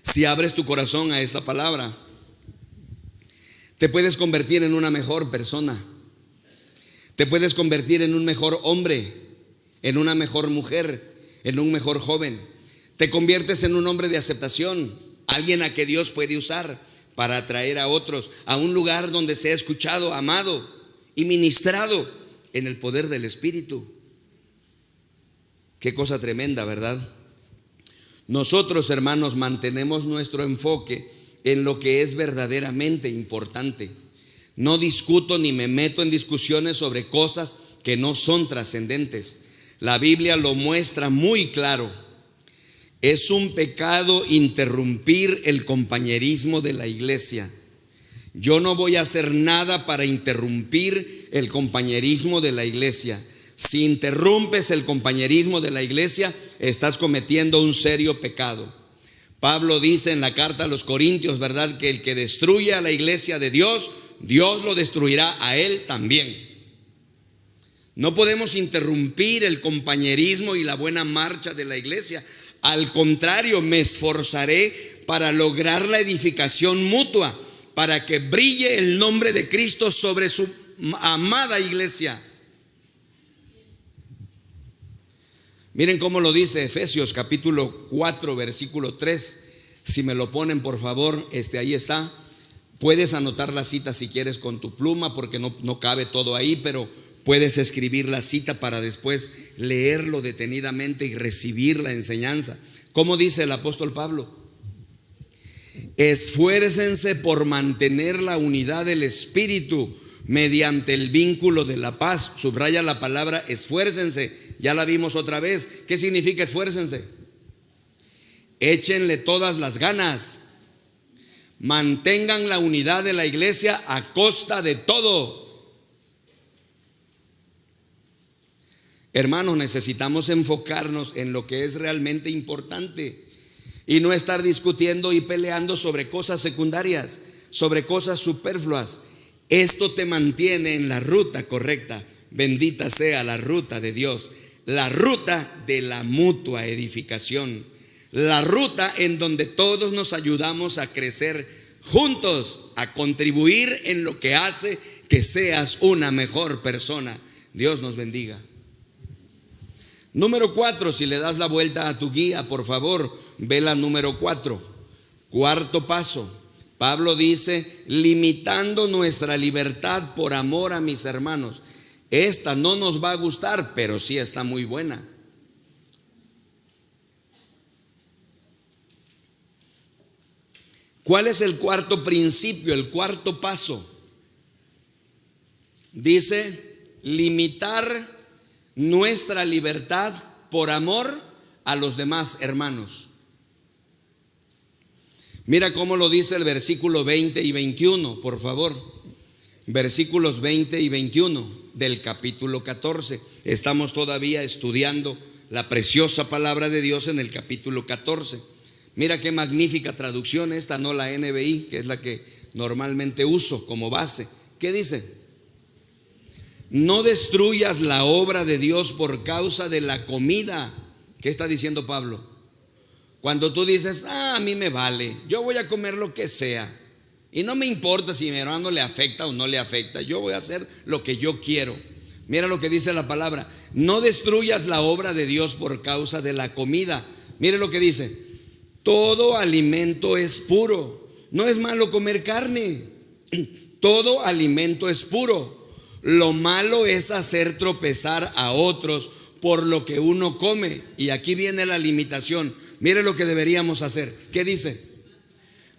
Si abres tu corazón a esta palabra, te puedes convertir en una mejor persona. Te puedes convertir en un mejor hombre, en una mejor mujer, en un mejor joven. Te conviertes en un hombre de aceptación, alguien a que Dios puede usar para atraer a otros a un lugar donde sea escuchado, amado y ministrado en el poder del Espíritu. Qué cosa tremenda, ¿verdad? Nosotros, hermanos, mantenemos nuestro enfoque en lo que es verdaderamente importante. No discuto ni me meto en discusiones sobre cosas que no son trascendentes. La Biblia lo muestra muy claro. Es un pecado interrumpir el compañerismo de la iglesia. Yo no voy a hacer nada para interrumpir el compañerismo de la iglesia. Si interrumpes el compañerismo de la iglesia, estás cometiendo un serio pecado. Pablo dice en la carta a los Corintios, ¿verdad?, que el que destruye a la iglesia de Dios, Dios lo destruirá a él también. No podemos interrumpir el compañerismo y la buena marcha de la iglesia. Al contrario, me esforzaré para lograr la edificación mutua, para que brille el nombre de Cristo sobre su amada iglesia. Miren cómo lo dice Efesios capítulo 4 versículo 3. Si me lo ponen por favor, ahí está. Puedes anotar la cita si quieres con tu pluma, porque no cabe todo ahí, pero puedes escribir la cita para después leerlo detenidamente y recibir la enseñanza. ¿Cómo dice el apóstol Pablo? Esfuércense por mantener la unidad del Espíritu mediante el vínculo de la paz. Subraya la palabra esfuércense. Ya la vimos otra vez. ¿Qué significa esfuércense? Échenle todas las ganas. Mantengan la unidad de la iglesia a costa de todo. Hermanos, necesitamos enfocarnos en lo que es realmente importante y no estar discutiendo y peleando sobre cosas secundarias, sobre cosas superfluas. Esto te mantiene en la ruta correcta. Bendita sea la ruta de Dios, la ruta de la mutua edificación, la ruta en donde todos nos ayudamos a crecer juntos, a contribuir en lo que hace que seas una mejor persona. Dios nos bendiga. Número 4, si le das la vuelta a tu guía, por favor, ve la número 4. Cuarto paso. Pablo dice, limitando nuestra libertad por amor a mis hermanos. Esta no nos va a gustar, pero sí está muy buena. ¿Cuál es el cuarto principio, el cuarto paso? Dice, limitar nuestra libertad por amor a los demás hermanos. Mira cómo lo dice el versículo 20 y 21, por favor. Versículos 20 y 21 del capítulo 14. Estamos todavía estudiando la preciosa palabra de Dios en el capítulo 14. Mira qué magnífica traducción esta, no la NBI, que es la que normalmente uso como base. ¿Qué dice? No destruyas la obra de Dios por causa de la comida. ¿Qué está diciendo Pablo? Cuando tú dices, a mí me vale, yo voy a comer lo que sea y no me importa si a mi hermano le afecta o no le afecta, yo voy a hacer lo que yo quiero. Mira lo que dice la palabra, no destruyas la obra de Dios por causa de la comida. Mire lo que dice, todo alimento es puro, no es malo comer carne, todo alimento es puro. Lo malo es hacer tropezar a otros por lo que uno come. Y aquí viene la limitación. Mire lo que deberíamos hacer. ¿Qué dice?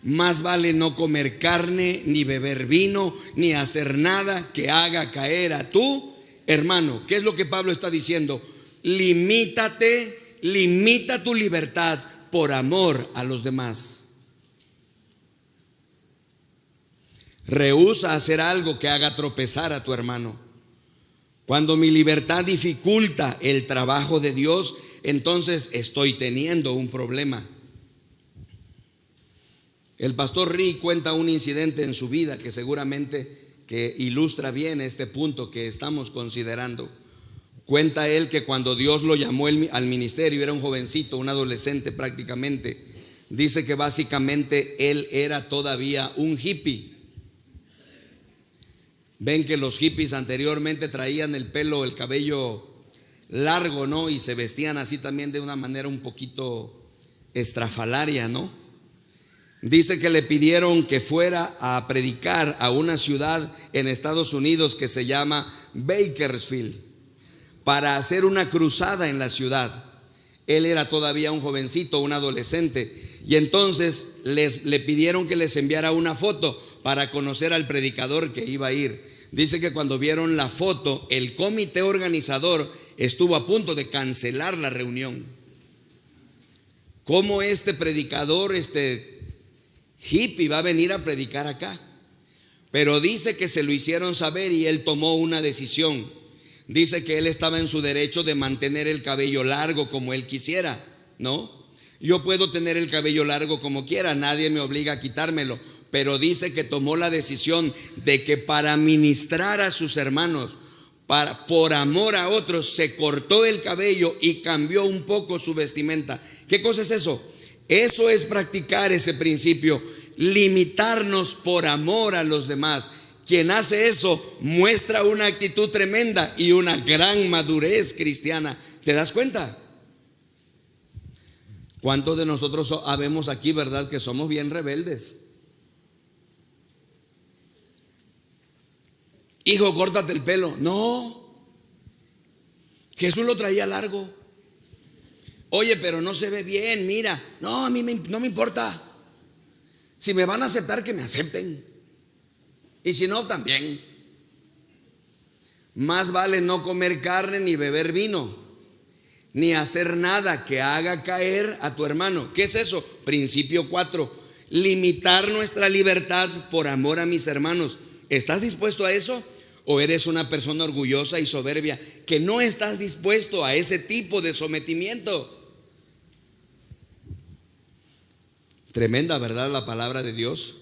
Más vale no comer carne, ni beber vino, ni hacer nada que haga caer a tu hermano. ¿Qué es lo que Pablo está diciendo? Limítate, limita tu libertad por amor a los demás. Rehúsa hacer algo que haga tropezar a tu hermano. Cuando mi libertad dificulta el trabajo de Dios, entonces estoy teniendo un problema. El pastor Rick cuenta un incidente en su vida que seguramente que ilustra bien este punto que estamos considerando. Cuenta él que cuando Dios lo llamó al ministerio, era un jovencito, un adolescente prácticamente. Dice que básicamente él era todavía un hippie. Ven que los hippies anteriormente traían el cabello largo, ¿no? Y se vestían así también de una manera un poquito estrafalaria, ¿no? Dice que le pidieron que fuera a predicar a una ciudad en Estados Unidos que se llama Bakersfield, para hacer una cruzada en la ciudad. Él era todavía un jovencito, un adolescente, y entonces le pidieron que les enviara una foto para conocer al predicador que iba a ir. Dice que cuando vieron la foto, el comité organizador estuvo a punto de cancelar la reunión. ¿Cómo este predicador, este hippie, va a venir a predicar acá? Pero dice que se lo hicieron saber y él tomó una decisión. Dice que él estaba en su derecho de mantener el cabello largo como él quisiera, ¿no? Yo puedo tener el cabello largo como quiera, nadie me obliga a quitármelo. Pero dice que tomó la decisión de que para ministrar a sus hermanos, por amor a otros, se cortó el cabello y cambió un poco su vestimenta. ¿Qué cosa es eso? Eso es practicar ese principio, limitarnos por amor a los demás. Quien hace eso muestra una actitud tremenda y una gran madurez cristiana. ¿Te das cuenta? ¿Cuántos de nosotros habemos aquí, verdad, que somos bien rebeldes? Hijo, córtate el pelo. No, Jesús lo traía largo. Oye, pero no se ve bien, mira. No, a mí no me importa. Si me van a aceptar, que me acepten. Y si no, también. Más vale no comer carne ni beber vino, ni hacer nada que haga caer a tu hermano. ¿Qué es eso? Principio 4. Limitar nuestra libertad por amor a mis hermanos. ¿Estás dispuesto a eso? ¿O eres una persona orgullosa y soberbia que no estás dispuesto a ese tipo de sometimiento? Tremenda, ¿verdad? La palabra de Dios.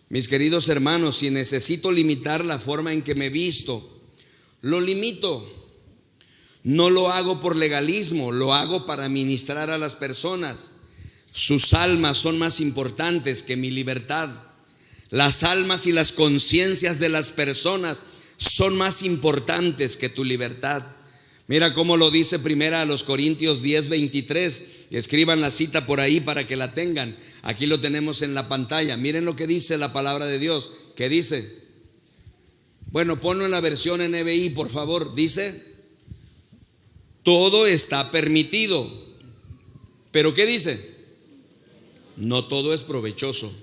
Mis queridos hermanos, si necesito limitar la forma en que me visto, lo limito. No lo hago por legalismo, lo hago para ministrar a las personas. Sus almas son más importantes que mi libertad. Las almas y las conciencias de las personas son más importantes que tu libertad. Mira cómo lo dice primera a los Corintios 10:23. Escriban la cita por ahí para que la tengan. Aquí lo tenemos en la pantalla. Miren lo que dice la palabra de Dios. ¿Qué dice? Bueno, ponlo en la versión NBI, por favor. Dice: todo está permitido. ¿Pero qué dice? No todo es provechoso.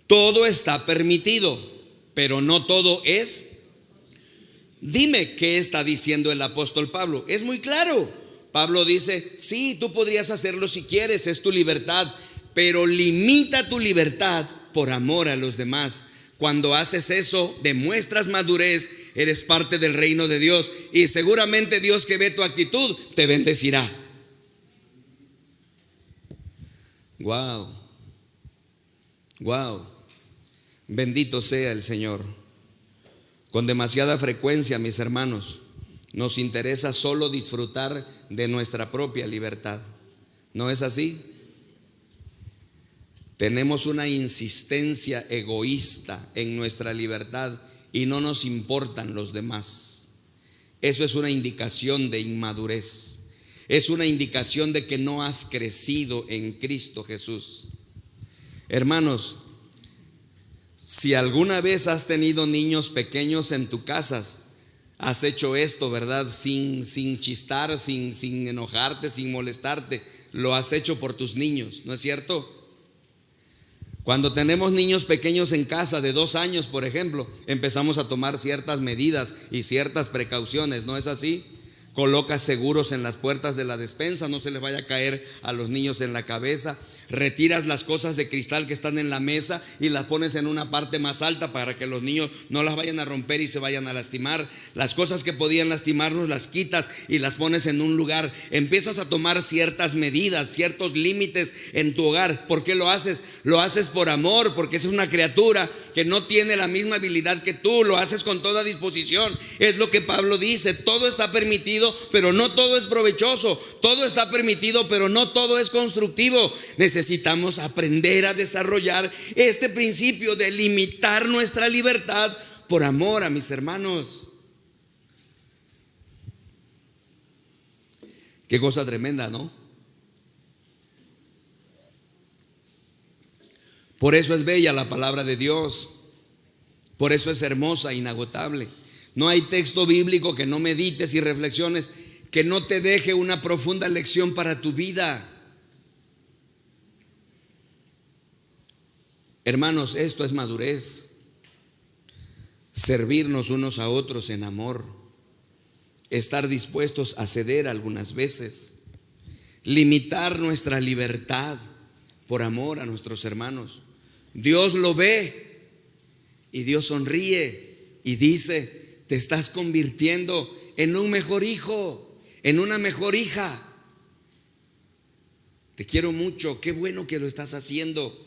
Todo está permitido, pero no todo es Dime qué está diciendo el apóstol Pablo. Es muy claro. Pablo dice, sí, tú podrías hacerlo si quieres, es tu libertad, pero limita tu libertad por amor a los demás. Cuando haces eso, demuestras madurez, eres parte del reino de Dios y seguramente Dios, que ve tu actitud, te bendecirá. Wow. Wow. Bendito sea el Señor. Con demasiada frecuencia, mis hermanos, nos interesa solo disfrutar de nuestra propia libertad. ¿No es así? Tenemos una insistencia egoísta en nuestra libertad y no nos importan los demás. Eso es una indicación de inmadurez. Es una indicación de que no has crecido en Cristo Jesús. Hermanos, si alguna vez has tenido niños pequeños en tu casa, has hecho esto, ¿verdad? Sin chistar, sin enojarte, sin molestarte. Lo has hecho por tus niños, ¿no es cierto? Cuando tenemos niños pequeños en casa de 2 años, por ejemplo, empezamos a tomar ciertas medidas y ciertas precauciones, ¿no es así? Colocas seguros en las puertas de la despensa, no se les vaya a caer a los niños en la cabeza. Retiras las cosas de cristal que están en la mesa y las pones en una parte más alta para que los niños no las vayan a romper y se vayan a lastimar. Las cosas que podían lastimarnos las quitas y las pones en un lugar. Empiezas a tomar ciertas medidas, ciertos límites en tu hogar. ¿Por qué lo haces? Lo haces por amor, porque es una criatura que no tiene la misma habilidad que tú. Lo haces con toda disposición. Es lo que Pablo dice: todo está permitido, pero no todo es provechoso. Todo está permitido, pero no todo es constructivo. Necesitamos aprender a desarrollar este principio de limitar nuestra libertad por amor a mis hermanos. Qué cosa tremenda, ¿no? Por eso es bella la palabra de Dios. Por eso es hermosa, inagotable. No hay texto bíblico que no medites y reflexiones, que no te deje una profunda lección para tu vida. Hermanos, esto es madurez. Servirnos unos a otros en amor. Estar dispuestos a ceder algunas veces. Limitar nuestra libertad por amor a nuestros hermanos. Dios lo ve y Dios sonríe y dice: te estás convirtiendo en un mejor hijo, en una mejor hija. Te quiero mucho, qué bueno que lo estás haciendo.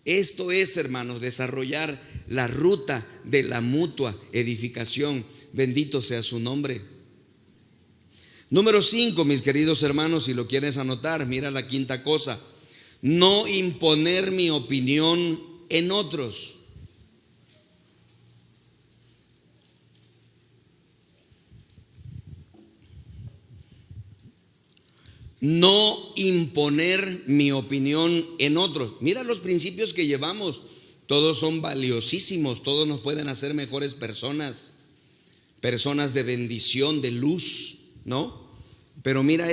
Esto es, hermanos, desarrollar la ruta de la mutua edificación. Bendito sea su nombre. Número 5, mis queridos hermanos, si lo quieres anotar, mira la quinta cosa: no imponer mi opinión en otros. No imponer mi opinión en otros. Mira los principios que llevamos. Todos son valiosísimos. Todos nos pueden hacer mejores personas. Personas de bendición, de luz, ¿no? Pero mira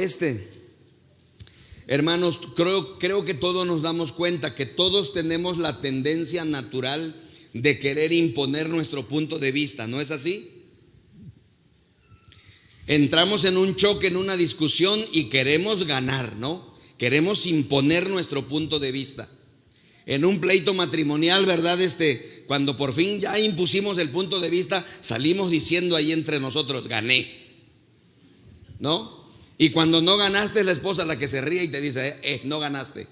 hermanos, creo que todos nos damos cuenta que todos tenemos la tendencia natural de querer imponer nuestro punto de vista. ¿No es así? Entramos en un choque, en una discusión y queremos ganar, ¿no? Queremos imponer nuestro punto de vista. En un pleito matrimonial, ¿verdad? Cuando por fin ya impusimos el punto de vista, salimos diciendo ahí entre nosotros: gané, ¿no? Y cuando no ganaste, es la esposa la que se ríe y te dice: no ganaste.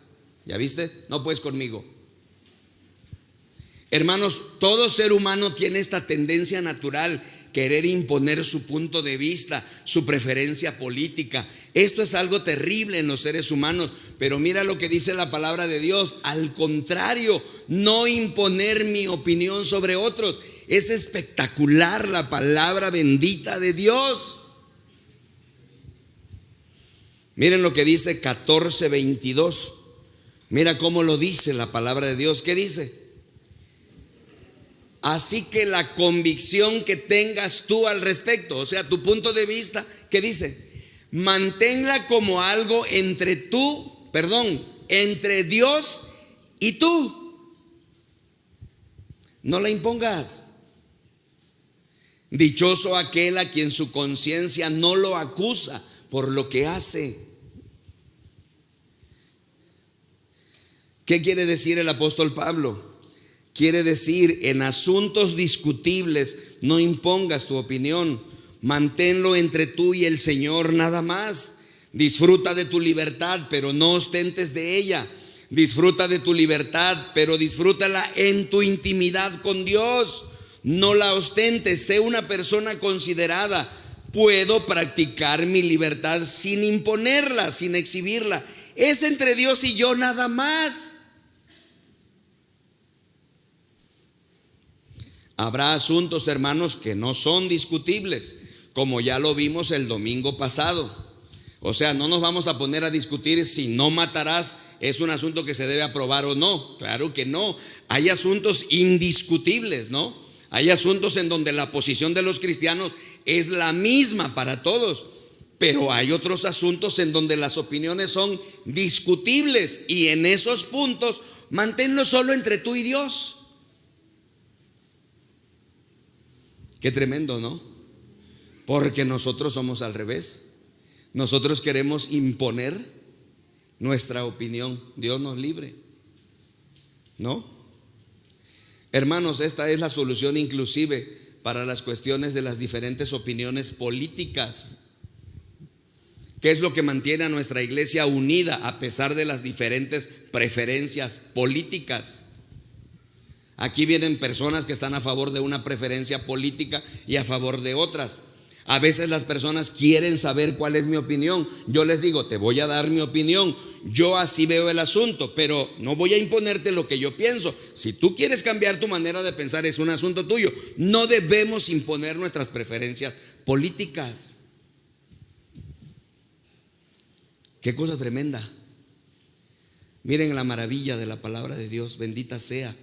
¿Ya viste? No puedes conmigo. Hermanos, todo ser humano tiene esta tendencia natural, querer imponer su punto de vista, su preferencia política. Esto es algo terrible en los seres humanos, pero mira lo que dice la palabra de Dios: al contrario, no imponer mi opinión sobre otros. Es espectacular la palabra bendita de Dios. Miren lo que dice 14:22. Mira cómo lo dice la palabra de Dios. ¿Qué dice? Así que la convicción que tengas tú al respecto, o sea, tu punto de vista, ¿qué dice? Manténla como algo entre Dios y tú. No la impongas. Dichoso aquel a quien su conciencia no lo acusa por lo que hace. ¿Qué quiere decir el apóstol Pablo? Quiere decir, en asuntos discutibles no impongas tu opinión, manténlo entre tú y el Señor nada más. Disfruta de tu libertad, pero no ostentes de ella. Disfruta de tu libertad, pero disfrútala en tu intimidad con Dios. No la ostentes, sé una persona considerada. Puedo practicar mi libertad sin imponerla, sin exhibirla. Es entre Dios y yo nada más. Habrá asuntos, hermanos, que no son discutibles, como ya lo vimos el domingo pasado. O sea, no nos vamos a poner a discutir si no matarás es un asunto que se debe aprobar o no. Claro que no. Hay asuntos indiscutibles, ¿no? Hay asuntos en donde la posición de los cristianos es la misma para todos. Pero hay otros asuntos en donde las opiniones son discutibles, y en esos puntos manténlo solo entre tú y Dios. Qué tremendo, ¿no? Porque nosotros somos al revés. Nosotros queremos imponer nuestra opinión. Dios nos libre, ¿no? Hermanos, esta es la solución inclusive para las cuestiones de las diferentes opiniones políticas. ¿Qué es lo que mantiene a nuestra iglesia unida a pesar de las diferentes preferencias políticas? Aquí vienen personas que están a favor de una preferencia política y a favor de otras. A veces las personas quieren saber cuál es mi opinión. Yo les digo, te voy a dar mi opinión. Yo así veo el asunto, pero no voy a imponerte lo que yo pienso. Si tú quieres cambiar tu manera de pensar, es un asunto tuyo. No debemos imponer nuestras preferencias políticas. Qué cosa tremenda. Miren la maravilla de la palabra de Dios, bendita sea.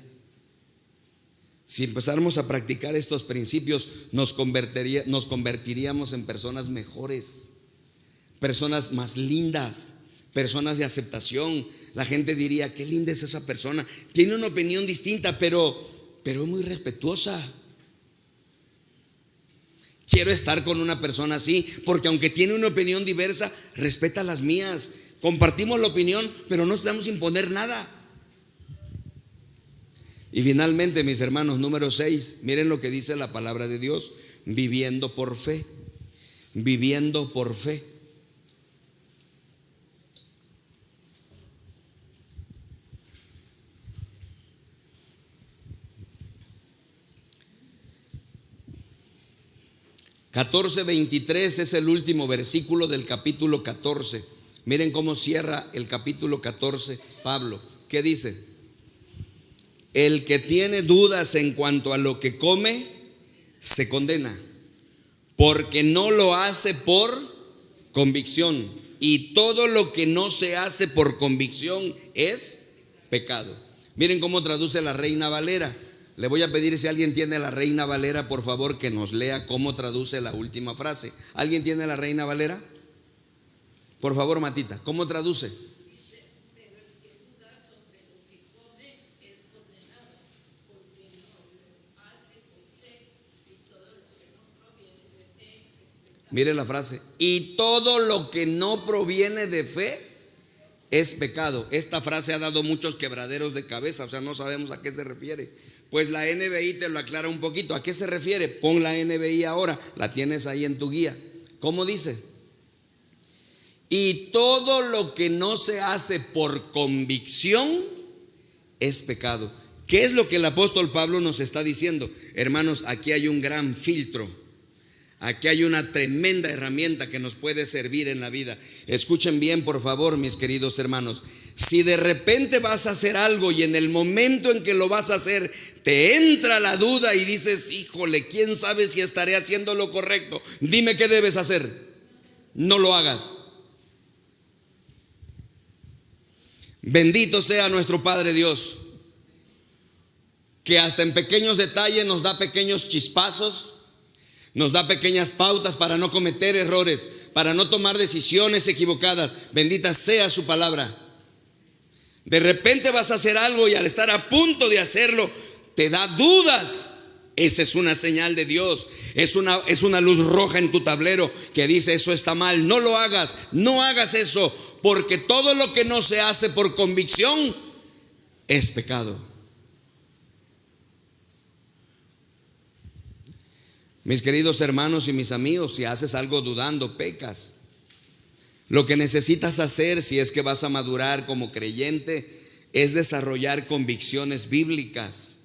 Si empezáramos a practicar estos principios, nos convertiríamos en personas mejores, personas más lindas, personas de aceptación. La gente diría, qué linda es esa persona, tiene una opinión distinta, pero es muy respetuosa. Quiero estar con una persona así, porque aunque tiene una opinión diversa, respeta las mías. Compartimos la opinión, pero no estamos a imponer nada. Y finalmente, mis hermanos, número 6, miren lo que dice la palabra de Dios: viviendo por fe. Viviendo por fe. (14:23) es el último versículo del capítulo 14. Miren cómo cierra el capítulo 14 Pablo. ¿Qué dice? El que tiene dudas en cuanto a lo que come, se condena, porque no lo hace por convicción, y todo lo que no se hace por convicción es pecado. Miren cómo traduce la Reina Valera. Le voy a pedir, si alguien tiene la Reina Valera, por favor que nos lea cómo traduce la última frase. ¿Alguien tiene la Reina Valera? Por favor, Matita, ¿cómo traduce? Mire la frase: y todo lo que no proviene de fe es pecado. Esta frase ha dado muchos quebraderos de cabeza, o sea, no sabemos a qué se refiere. Pues la NBI te lo aclara un poquito. ¿A qué se refiere? Pon la NBI ahora, la tienes ahí en tu guía. ¿Cómo dice? Y todo lo que no se hace por convicción es pecado. ¿Qué es lo que el apóstol Pablo nos está diciendo? Hermanos, aquí hay un gran filtro. Aquí hay una tremenda herramienta que nos puede servir en la vida. Escuchen bien, por favor, mis queridos hermanos. Si de repente vas a hacer algo y en el momento en que lo vas a hacer te entra la duda y dices, híjole, quién sabe si estaré haciendo lo correcto, dime qué debes hacer. No lo hagas. Bendito sea nuestro Padre Dios, que hasta en pequeños detalles nos da pequeños chispazos, nos da pequeñas pautas para no cometer errores, para no tomar decisiones equivocadas. Bendita sea su palabra. De repente vas a hacer algo y al estar a punto de hacerlo te da dudas. Esa es una señal de Dios. Es una luz roja en tu tablero que dice: eso está mal, no lo hagas, no hagas eso, porque todo lo que no se hace por convicción es pecado. Mis queridos hermanos y mis amigos, si haces algo dudando, pecas. Lo que necesitas hacer, si es que vas a madurar como creyente, es desarrollar convicciones bíblicas.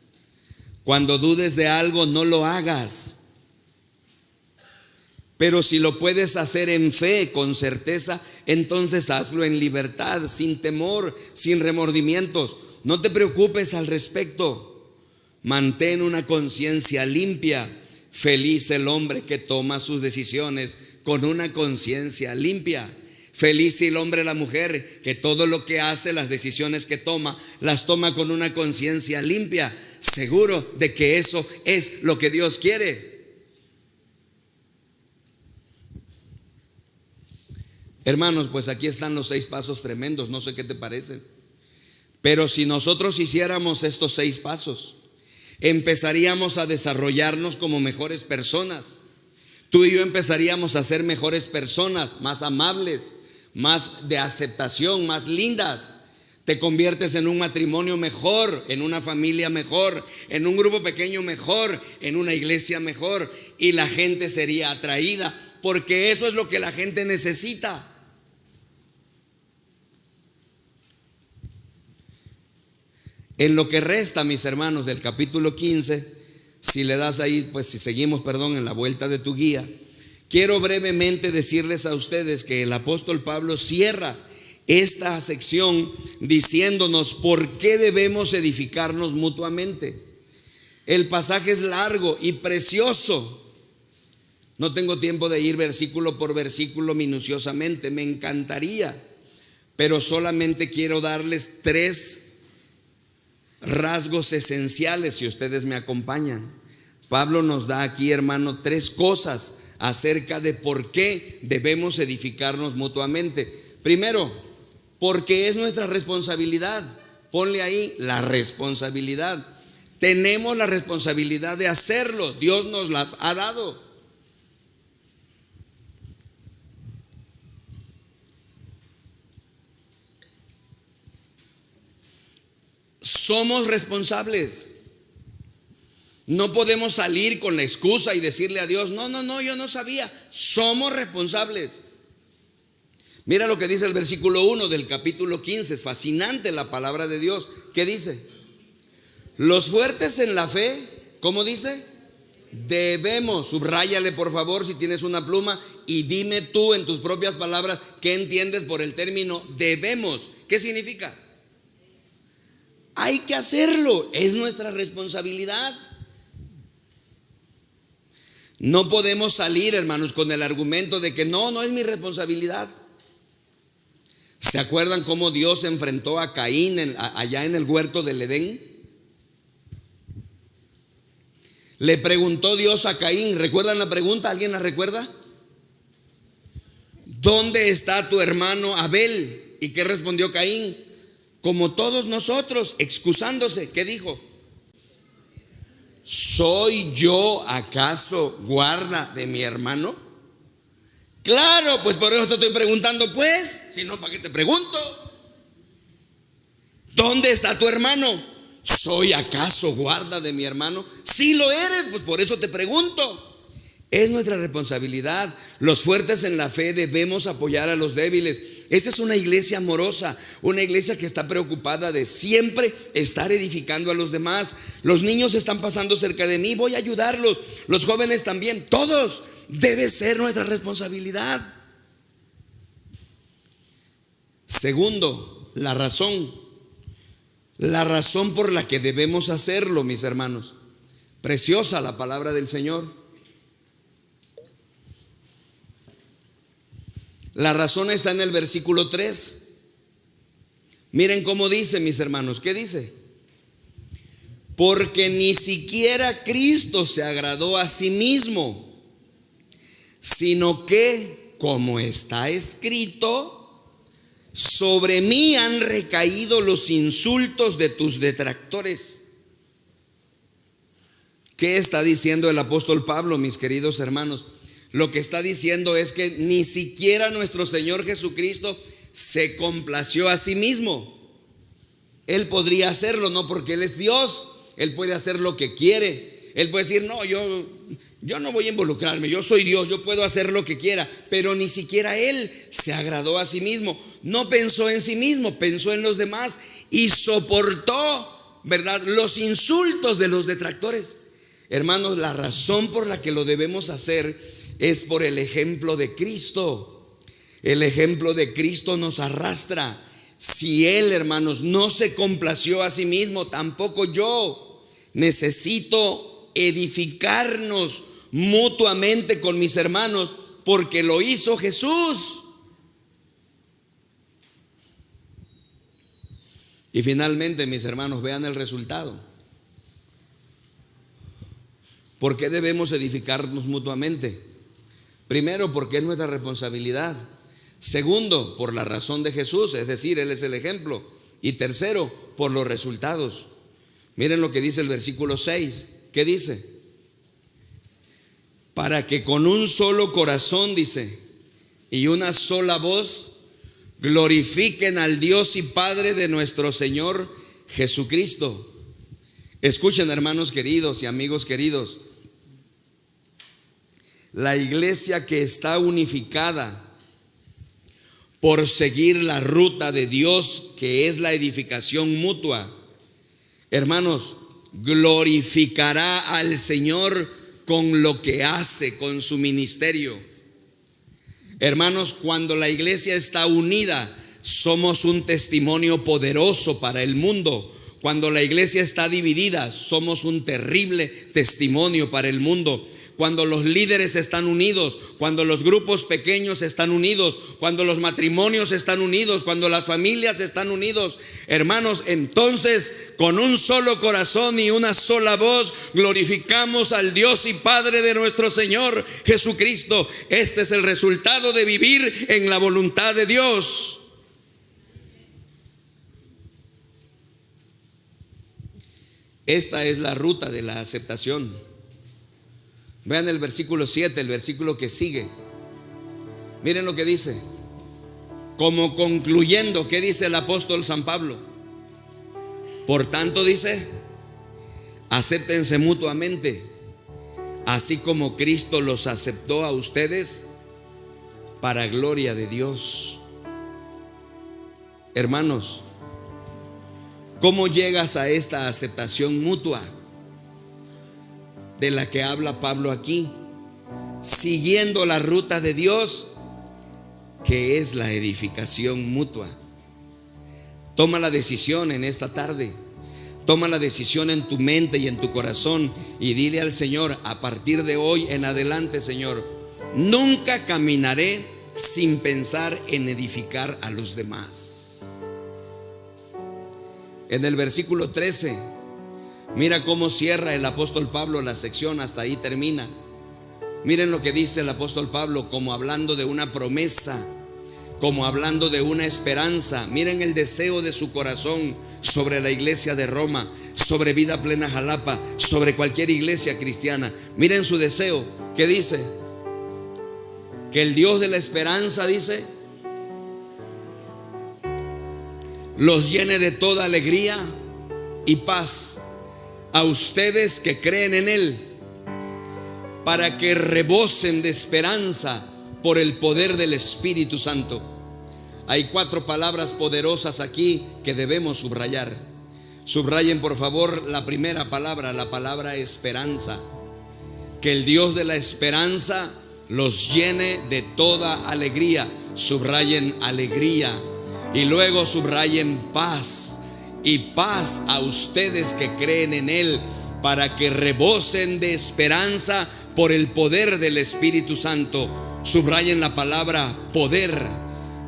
Cuando dudes de algo, no lo hagas. Pero si lo puedes hacer en fe, con certeza, entonces hazlo en libertad, sin temor, sin remordimientos. No te preocupes al respecto. Mantén una conciencia limpia. Feliz el hombre que toma sus decisiones con una conciencia limpia. Feliz el hombre, la mujer, que todo lo que hace, las decisiones que toma, las toma con una conciencia limpia, seguro de que eso es lo que Dios quiere. Hermanos, pues aquí están los 6 pasos tremendos, no sé qué te parecen. Pero si nosotros hiciéramos estos 6 pasos, empezaríamos a desarrollarnos como mejores personas. Tú y yo empezaríamos a ser mejores personas, más amables, más de aceptación, más lindas. Te conviertes en un matrimonio mejor, en una familia mejor, en un grupo pequeño mejor, en una iglesia mejor, y la gente sería atraída, porque eso es lo que la gente necesita. En lo que resta, mis hermanos, del capítulo 15, si le das ahí, pues si seguimos, en la vuelta de tu guía, quiero brevemente decirles a ustedes que el apóstol Pablo cierra esta sección diciéndonos por qué debemos edificarnos mutuamente. El pasaje es largo y precioso. No tengo tiempo de ir versículo por versículo minuciosamente, me encantaría, pero solamente quiero darles 3 rasgos esenciales, si ustedes me acompañan. Pablo nos da aquí, hermano, 3 cosas acerca de por qué debemos edificarnos mutuamente. Primero, porque es nuestra responsabilidad. Ponle ahí la responsabilidad. Tenemos la responsabilidad de hacerlo. Dios nos las ha dado. Somos responsables. No podemos salir con la excusa y decirle a Dios: no, yo no sabía. Somos responsables. Mira lo que dice el versículo 1 del capítulo 15. Es fascinante la palabra de Dios. ¿Qué dice? Los fuertes en la fe, ¿cómo dice? Debemos, subráyale por favor si tienes una pluma, y dime tú en tus propias palabras qué entiendes por el término debemos. ¿Qué significa? Hay que hacerlo, es nuestra responsabilidad. No podemos salir, hermanos, con el argumento de que no es mi responsabilidad. ¿Se acuerdan cómo Dios enfrentó a Caín allá en el huerto del Edén? Le preguntó Dios a Caín, ¿recuerdan la pregunta? ¿Alguien la recuerda? ¿Dónde está tu hermano Abel? ¿Y qué respondió Caín? Como todos nosotros, excusándose. ¿Qué dijo? ¿Soy yo acaso guarda de mi hermano? Claro, pues por eso te estoy preguntando, pues, si no, ¿para qué te pregunto? ¿Dónde está tu hermano? ¿Soy acaso guarda de mi hermano? Si lo eres, pues por eso te pregunto. Es nuestra responsabilidad. Los fuertes en la fe debemos apoyar a los débiles. Esa es una iglesia amorosa, una iglesia que está preocupada de siempre estar edificando a los demás. Los niños están pasando cerca de mí, voy a ayudarlos. Los jóvenes también, todos. Debe ser nuestra responsabilidad. Segundo, la razón por la que debemos hacerlo, mis hermanos. Preciosa la palabra del Señor. La razón está en el versículo 3. Miren cómo dice, mis hermanos. ¿Qué dice? Porque ni siquiera Cristo se agradó a sí mismo, sino que, como está escrito, sobre mí han recaído los insultos de tus detractores. ¿Qué está diciendo el apóstol Pablo, mis queridos hermanos? Lo que está diciendo es que ni siquiera nuestro Señor Jesucristo se complació a sí mismo. Él podría hacerlo, no, porque Él es Dios. Él puede hacer lo que quiere. Él puede decir, no, yo no voy a involucrarme, yo soy Dios, yo puedo hacer lo que quiera. Pero ni siquiera Él se agradó a sí mismo. No pensó en sí mismo, pensó en los demás y soportó, ¿verdad?, los insultos de los detractores. Hermanos, la razón por la que lo debemos hacer es por el ejemplo de Cristo. El ejemplo de Cristo nos arrastra. Si Él, hermanos, no se complació a sí mismo, tampoco yo. Necesito edificarnos mutuamente con mis hermanos, porque lo hizo Jesús. Y finalmente, mis hermanos, vean el resultado. ¿Por qué debemos edificarnos mutuamente? Primero, porque es nuestra responsabilidad. Segundo, por la razón de Jesús, es decir, Él es el ejemplo. Y tercero, por los resultados. Miren lo que dice el versículo 6. ¿Qué dice? Para que con un solo corazón, dice, y una sola voz, glorifiquen al Dios y Padre de nuestro Señor Jesucristo. Escuchen, hermanos queridos y amigos queridos. La iglesia que está unificada por seguir la ruta de Dios, que es la edificación mutua, hermanos, glorificará al Señor con lo que hace, con su ministerio. Hermanos, cuando la iglesia está unida, somos un testimonio poderoso para el mundo. Cuando la iglesia está dividida, somos un terrible testimonio para el mundo. Cuando los líderes están unidos, cuando los grupos pequeños están unidos, cuando los matrimonios están unidos, cuando las familias están unidos, hermanos, entonces con un solo corazón y una sola voz glorificamos al Dios y Padre de nuestro Señor Jesucristo. Este es el resultado de vivir en la voluntad de Dios. Esta es la ruta de la aceptación. Vean el versículo 7, el versículo que sigue. Miren lo que dice. Como concluyendo, ¿qué dice el apóstol San Pablo? Por tanto, dice, acéptense mutuamente, así como Cristo los aceptó a ustedes para gloria de Dios. Hermanos, ¿cómo llegas a esta aceptación mutua de la que habla Pablo aquí? Siguiendo la ruta de Dios, que es la edificación mutua. Toma la decisión en esta tarde. Toma la decisión en tu mente y en tu corazón y dile al Señor: a partir de hoy en adelante, Señor, nunca caminaré sin pensar en edificar a los demás. En el versículo 13, mira cómo cierra el apóstol Pablo la sección, hasta ahí termina. Miren lo que dice el apóstol Pablo, como hablando de una promesa, como hablando de una esperanza. Miren el deseo de su corazón sobre la iglesia de Roma, sobre Vida Plena Jalapa, sobre cualquier iglesia cristiana. Miren su deseo, ¿qué dice? Que el Dios de la esperanza, dice, los llene de toda alegría y paz a ustedes que creen en Él, para que rebosen de esperanza por el poder del Espíritu Santo. Hay 4 palabras poderosas aquí que debemos subrayar. Subrayen por favor la primera palabra, la palabra esperanza. Que el Dios de la esperanza los llene de toda alegría. Subrayen alegría. Y luego subrayen paz. Y paz a ustedes que creen en Él, para que rebosen de esperanza por el poder del Espíritu Santo. Subrayen la palabra poder.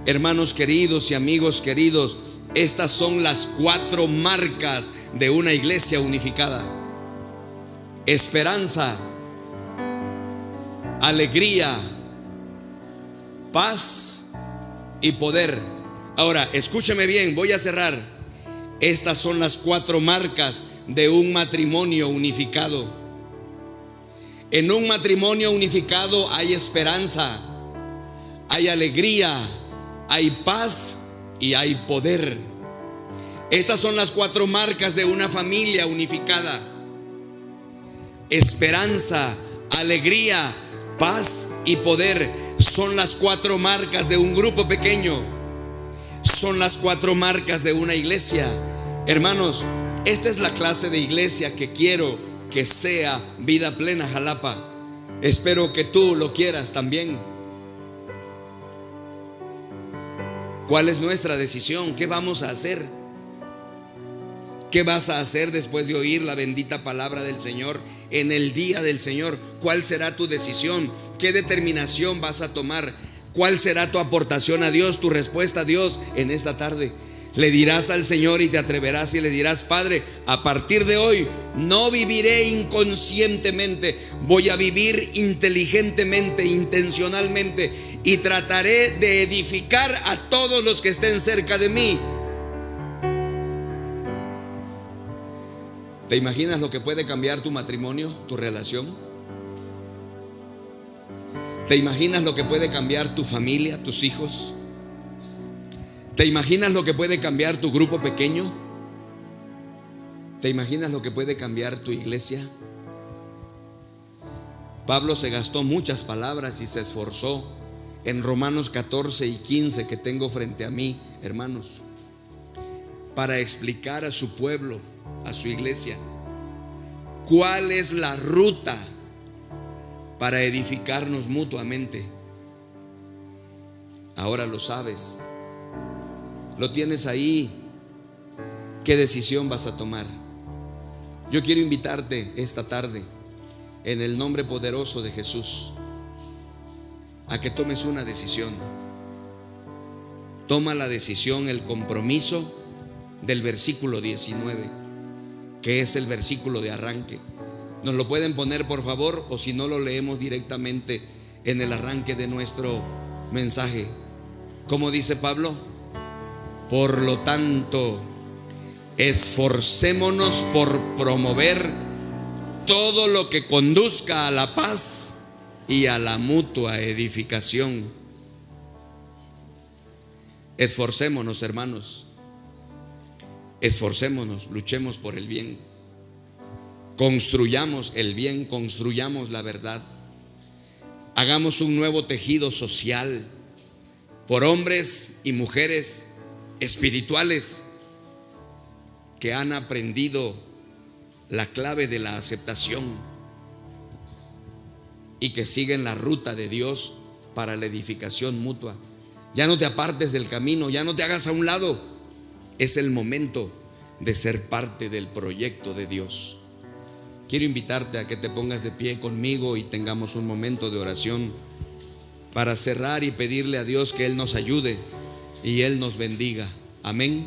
Hermanos queridos y amigos queridos, estas son las 4 marcas de una iglesia unificada: esperanza, alegría, paz y poder. Ahora, escúcheme bien, voy a cerrar. Estas son las 4 marcas de un matrimonio unificado. En un matrimonio unificado hay esperanza, hay alegría, hay paz y hay poder. Estas son las 4 marcas de una familia unificada: esperanza, alegría, paz y poder. Son las 4 marcas de un grupo pequeño. Son las 4 marcas de una iglesia. Hermanos, esta es la clase de iglesia que quiero que sea Vida Plena Jalapa. Espero que tú lo quieras también. ¿Cuál es nuestra decisión? ¿Qué vamos a hacer? ¿Qué vas a hacer después de oír la bendita palabra del Señor en el día del Señor? ¿Cuál será tu decisión? ¿Qué determinación vas a tomar? ¿Cuál será tu aportación a Dios, tu respuesta a Dios en esta tarde? Le dirás al Señor y te atreverás y le dirás: Padre, a partir de hoy no viviré inconscientemente, voy a vivir inteligentemente, intencionalmente, y trataré de edificar a todos los que estén cerca de mí. ¿Te imaginas lo que puede cambiar tu matrimonio, tu relación? ¿Te imaginas lo que puede cambiar tu familia, tus hijos? ¿Te imaginas lo que puede cambiar tu grupo pequeño? ¿Te imaginas lo que puede cambiar tu iglesia? Pablo se gastó muchas palabras y se esforzó en Romanos 14 y 15 que tengo frente a mí, hermanos, para explicar a su pueblo, a su iglesia, cuál es la ruta para edificarnos mutuamente. Ahora lo sabes, lo tienes ahí. ¿Qué decisión vas a tomar? Yo quiero invitarte esta tarde, en el nombre poderoso de Jesús, a que tomes una decisión. Toma la decisión, el compromiso del versículo 19, que es el versículo de arranque. ¿Nos lo pueden poner, por favor? O si no, lo leemos directamente en el arranque de nuestro mensaje. ¿Cómo dice Pablo? Por lo tanto, esforcémonos por promover todo lo que conduzca a la paz y a la mutua edificación. Esforcémonos, hermanos. Esforcémonos, luchemos por el bien. Construyamos el bien, construyamos la verdad. Hagamos un nuevo tejido social por hombres y mujeres espirituales que han aprendido la clave de la aceptación y que siguen la ruta de Dios para la edificación mutua. Ya no te apartes del camino, ya no te hagas a un lado. Es el momento de ser parte del proyecto de Dios. Quiero invitarte a que te pongas de pie conmigo y tengamos un momento de oración para cerrar y pedirle a Dios que Él nos ayude y Él nos bendiga. Amén.